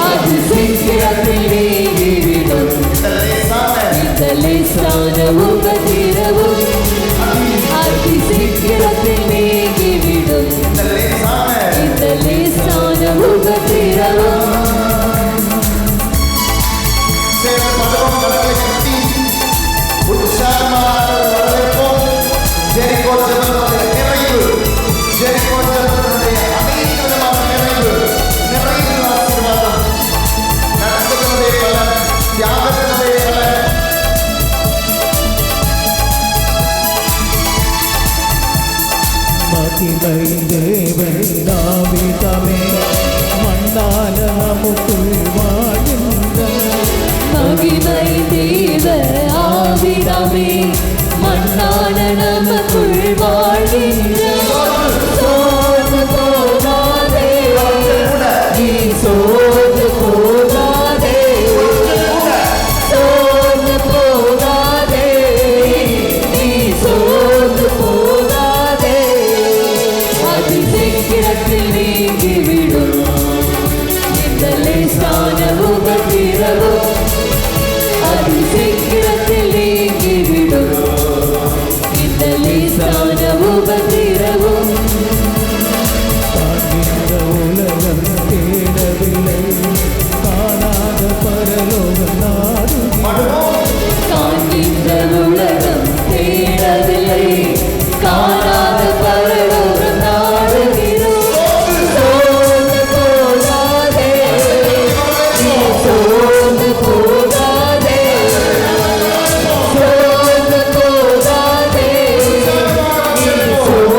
அது சீக்கிரத்தில் நீங்கிவிடும் இந்த லேசான உபத்திரவும். அது சீக்கிரத்தில் நீங்கிவிடும் இந்த லேசான உபத்திரவும். மகிமை தேவன் தாவீதமே, மண்ணால நமக்குள் வாழ்கின்ற. மகிமை தேவ ஆவியாமே, மண்ணான நமக்குள் வாழ்கின்ற. சோர்ந்து போகாதே, நீ சோர்ந்து போகாதே, சோர்ந்து போகாதே, நீ சோர்ந்து போகாதே. அது சீக்கிரத்தில் நீங்கிவிடும் இந்த லேசான உபத்திரவும். அது சீக்கிரத்தில் நீங்கிவிடும் இந்த லேசான உபத்திரவும். காண்கின்ற உலகம் தேடவில்லை, காணாத பரலோகம் நாடுகிறோம். காண்கின்ற உலகம் தேடவில்லை, காணாத பரலோகம் நாடுகிறோம். சோர்ந்து போகாதே, நீ சோர்ந்து போகாதே, சோர்ந்து போகாதே, நீ சோர்ந்து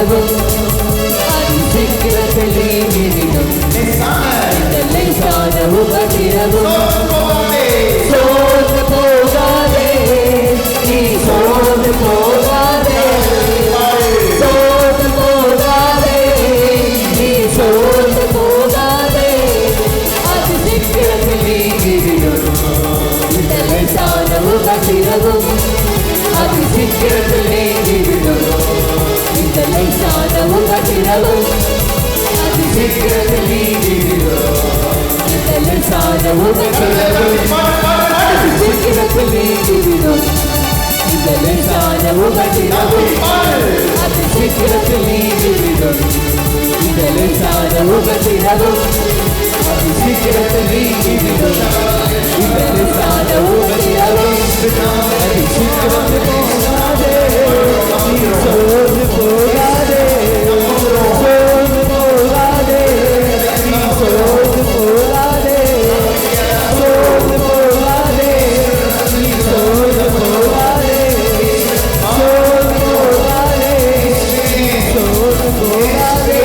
உபத்திரவும் அதிசீக்கிரத்தில் நீங்கிவிடும். இந்த லேசான உபத்திரவும் சோர்ந்து போகாதே, நீ சோர்ந்து போகாதே, சோர்ந்து போகாதே, நீ சோர்ந்து போகாதே, அதிசீக்கிரத்தில் நீங்கிவிடும். இந்த லேசான உபத்திரவும் அதிசீக்கிரத்தில் நீங்கிவிடும். இந்த லேசான உபத்திரவும் அதிசீக்கிரத்தில் நீங்கிவிடும். இந்த லேசான உபத்திரவும் அதிசீக்கிரத்தில் நீங்கிவிடும். இந்த லேசான உபத்திரவும் அதிசீக்கிரத்தில் நீங்கிவிடும். இந்த லேசான உபத்திரவும் அதிசீக்கிரத்தில் நீங்கிவிடும். இந்த லேசான உபத்திரவும் அதிசீக்கிரத்தில் போகாதே, நீ சோர்ந்து போகாதே, சோர்ந்து போகாதே, நீ சோர்ந்து போகாதே, சோர்ந்து போகாதே, நீ சோர்ந்து போகாதே, சோர்ந்து போகாதே, நீ சோர்ந்து போகாதே.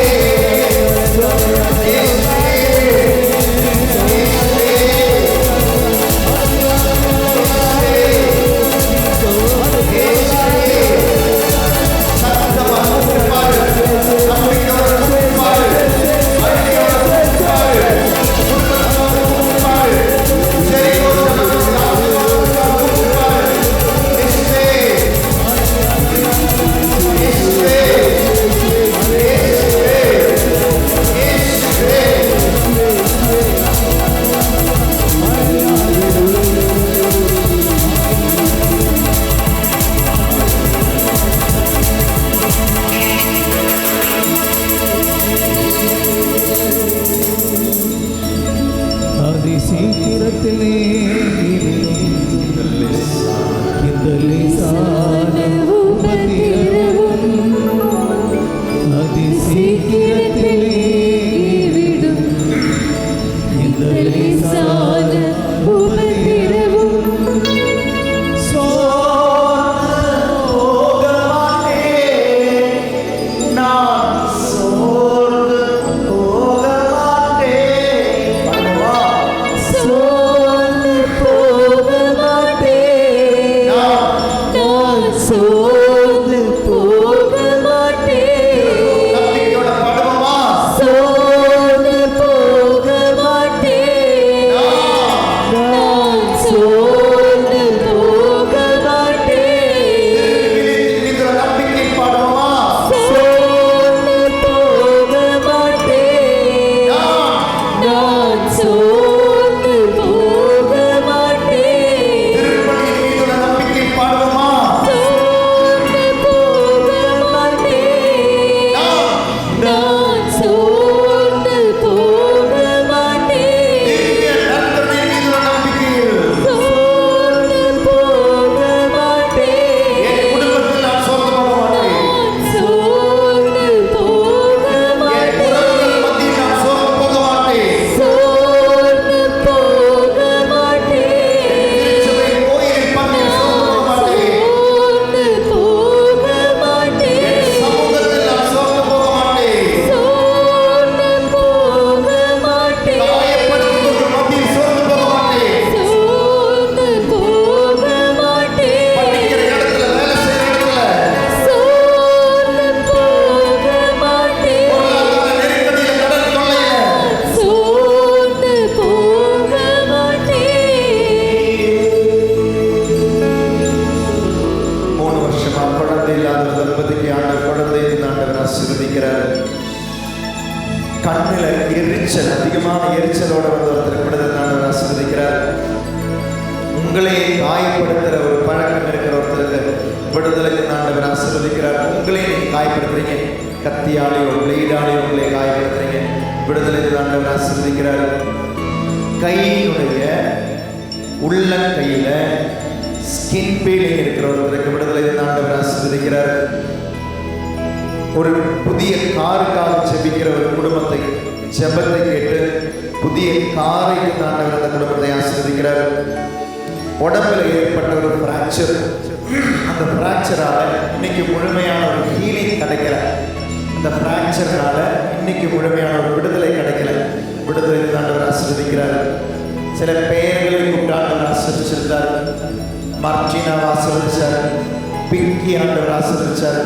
அதிசீக்கிரத்தில் இந்த லேசான உபத்திரவும் அதிசீக்கிரத்தில் நீங்கிவிடும். இந்த லேசான உபத்திரவும் சோர்ந்து போக மாட்டேன், சோர்ந்து போக மாட்டேன், நான் சோர்ந்து போக மாட்டேன், சோர்ந்து போக மாட்டேன், நான் சோர்ந்து போக மாட்டேன். கண்ணில் எரிச்சல், அதிகமான எரிச்சலோட வந்து ஒருத்தர் விடுதல் ஆண்டவர் ஆசீர்வதிக்கிறார். உங்களே காயப்படுத்துகிற ஒரு பழக்கம் இருக்கிற ஒருத்தருக்கு விடுதலைக்கு ஆண்டவர் ஆசீர்வதிக்கிறார். உங்களே நீங்க காயப்படுத்துறீங்க, கத்தியாலேயோ பிளேடாலேயோ உங்களே காயப்படுத்துறீங்க, விடுதலைக்கு ஆண்டவர் ஆசீர்வதிக்கிறார். கையினுடைய உள்ளங்கையில ஸ்கின் பீலிங் இருக்கிற ஒருத்தருக்கு விடுதலைக்கு ஆண்டவர் ஆசீர்வதிக்கிறார். ஒரு புதிய காருக்காக ஜெபிக்கிற ஒரு குடும்பத்தை ஜெபத்தை கேட்டு புதிய காரை ஆண்டவர் அந்த குடும்பத்தை ஆசீர்வதிக்கிறார். உடம்புல ஏற்பட்ட ஒரு பிராக்சர், அந்த பிராக்சரால இன்னைக்கு முழுமையான ஒரு ஹீலிங் கிடைக்கல, இந்த ஃப்ராக்சர்னால இன்னைக்கு முழுமையான ஒரு விடுதலை கிடைக்கல. விடுதலை ஆண்டவர் ஆசீர்வதிக்கிறார். சில பெயர்களை கூப்பிட்டு ஆசீர்வதிச்சிருந்தார். மார்டினாவை ஆசீர்வதிச்சார், பிங்கி ஆண்டவர் ஆசீர்வதிச்சார்,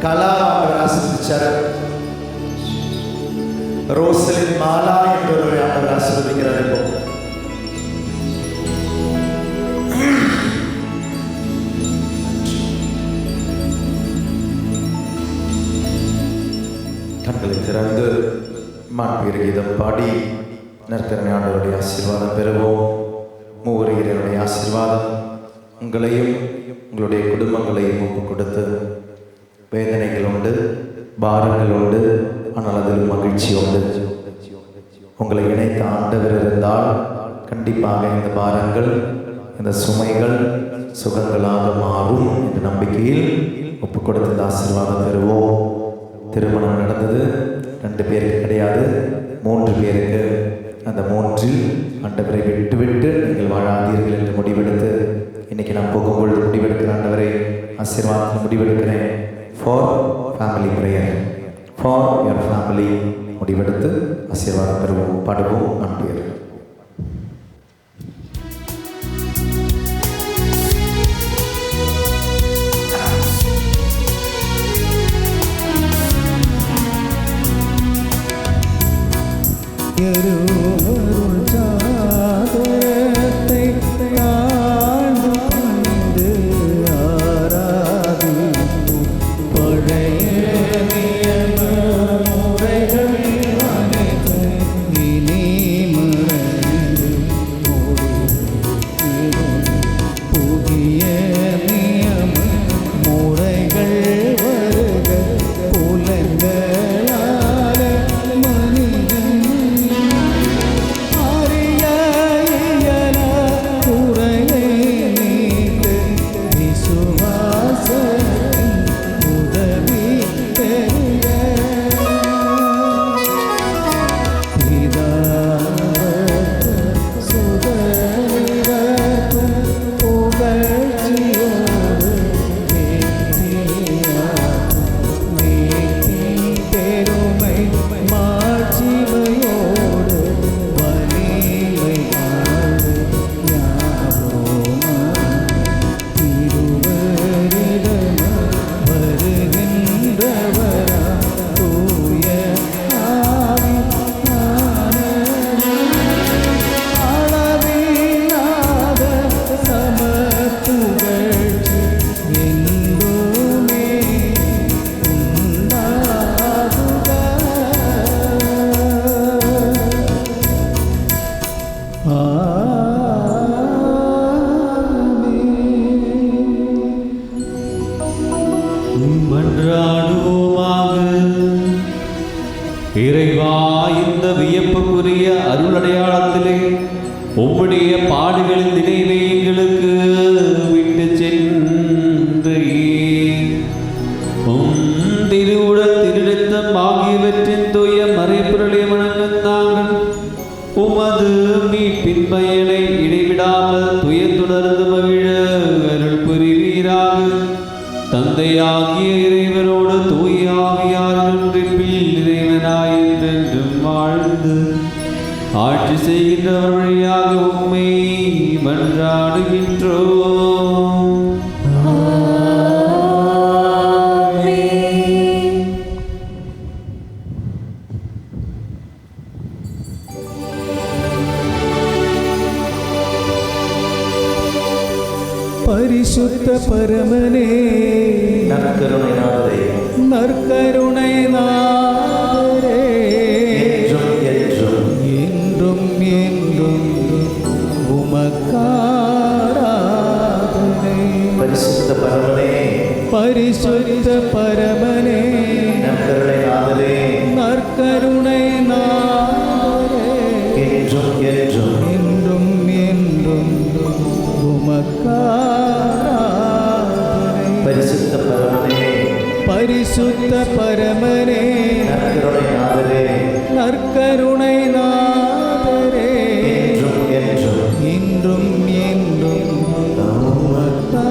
கலா ஆண்டவர் ஆசீர்வதிச்சார், ரோசலின் மாலா என்பவரை ஆண்டவர் ஆசீர்வதிக்கிறார். இப்போ கண்களை திறந்து மாண்பீர் கீதம் பாடி நற்கரணை ஆண்டவருடைய ஆசீர்வாதம் பெறுவோம். மூவரையருடைய ஆசீர்வாதம் உங்களையும் உங்களுடைய குடும்பங்களையும் ஒப்புக் கொடுத்து, வேதனைகள் உண்டு, பாரங்கள் உண்டு, ஆனால் அதில் மகிழ்ச்சி உண்டு. உங்களை இணைத்த ஆண்டவர் இருந்தால் கண்டிப்பாக இந்த பாரங்கள், இந்த சுமைகள் சுகங்களாக மாறும் என்ற நம்பிக்கையில் ஒப்புக் கொடுத்த இந்த ஆசீர்வாதம் பெறுவோம். திருமணம் நடந்தது 2 பேருக்கு கிடையாது, 3 பேருக்கு. அந்த 3இல் ஆண்டவரை விட்டு நீங்கள் வாழாதீர்கள் என்று முடிவெடுத்து, இன்னைக்கு நான் போகும்பொழுது முடிவெடுக்கிற ஆண்டவரை ஆசீர்வாதத்தில் முடிவெடுக்கிறேன். For family prayer, for your family முடிவெடுத்து ஆசீர்வாதம் பெறுவோம். பாடுவோம் நம்பியர். இறைவா, இந்த வியப்புக்குரிய அருளடையாளத்திலே உம்முடைய பாடுகளின் நினைவை எங்களுக்கு விட்டு சென்று திருவுடல் திருநத்தம் ஆகியவற்றின் தூய மறைபொருளை வணங்கும் நாங்கள் உமது மீட்பின் பயனை இடைவிடாமல் துயர்ந்துணர்ந்து மகிழ அருள் புரிவீராக. தந்தையாகிய இறைவனோடு தூய ஆவியார் ஒன்றிப்பில் இறைவனாய் என்றென்றும் வாழ்ந்து ஆட்சி செய்கின்றவர் வழியாக உம்மை மன்றாடுகின்றோம். பரிசுத்த பரமனே, நற்கருணை நாதரே, நற்கருணை நாதரே, என்றும் என்றும் என்றும் என்றும் உமக்காராதனை. பரிசுத்த பரமனே, பரிசுத்த பரமனே, நற்கருணை நாதரே, நற்கருணை நாதரே, என்றும் என்றும் என்றும் என்றும் உமக்காராதனை. பரிசுத்த பரமனே, பரிசுத்த பரமனே, நற்கருணை நாதரே, நற்கருணை நாதரே, என்றும் என்றும் இன்றும் என்றும் உமக்காராதனை.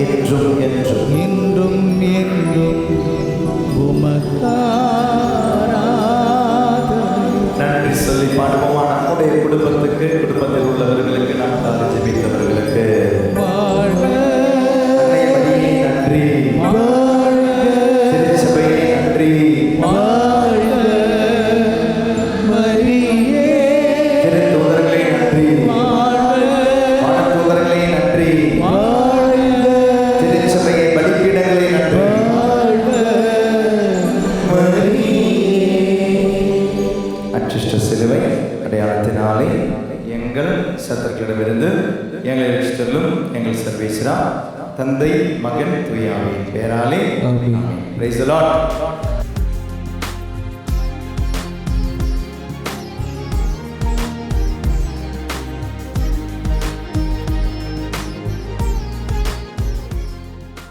என்றும் என்றும் இன்றும் என்றும் அச்சிஷ்ட சிலுவை அடையாளத்தினாலே எங்கள் சத்துருக்களிடமிருந்து எங்களை ரட்சித்தருளும் எங்கள் சர்வேஸ்வரா, தந்தை மகன் தூய ஆவியின் பெயராலே. ஆமென். Praise the Lord.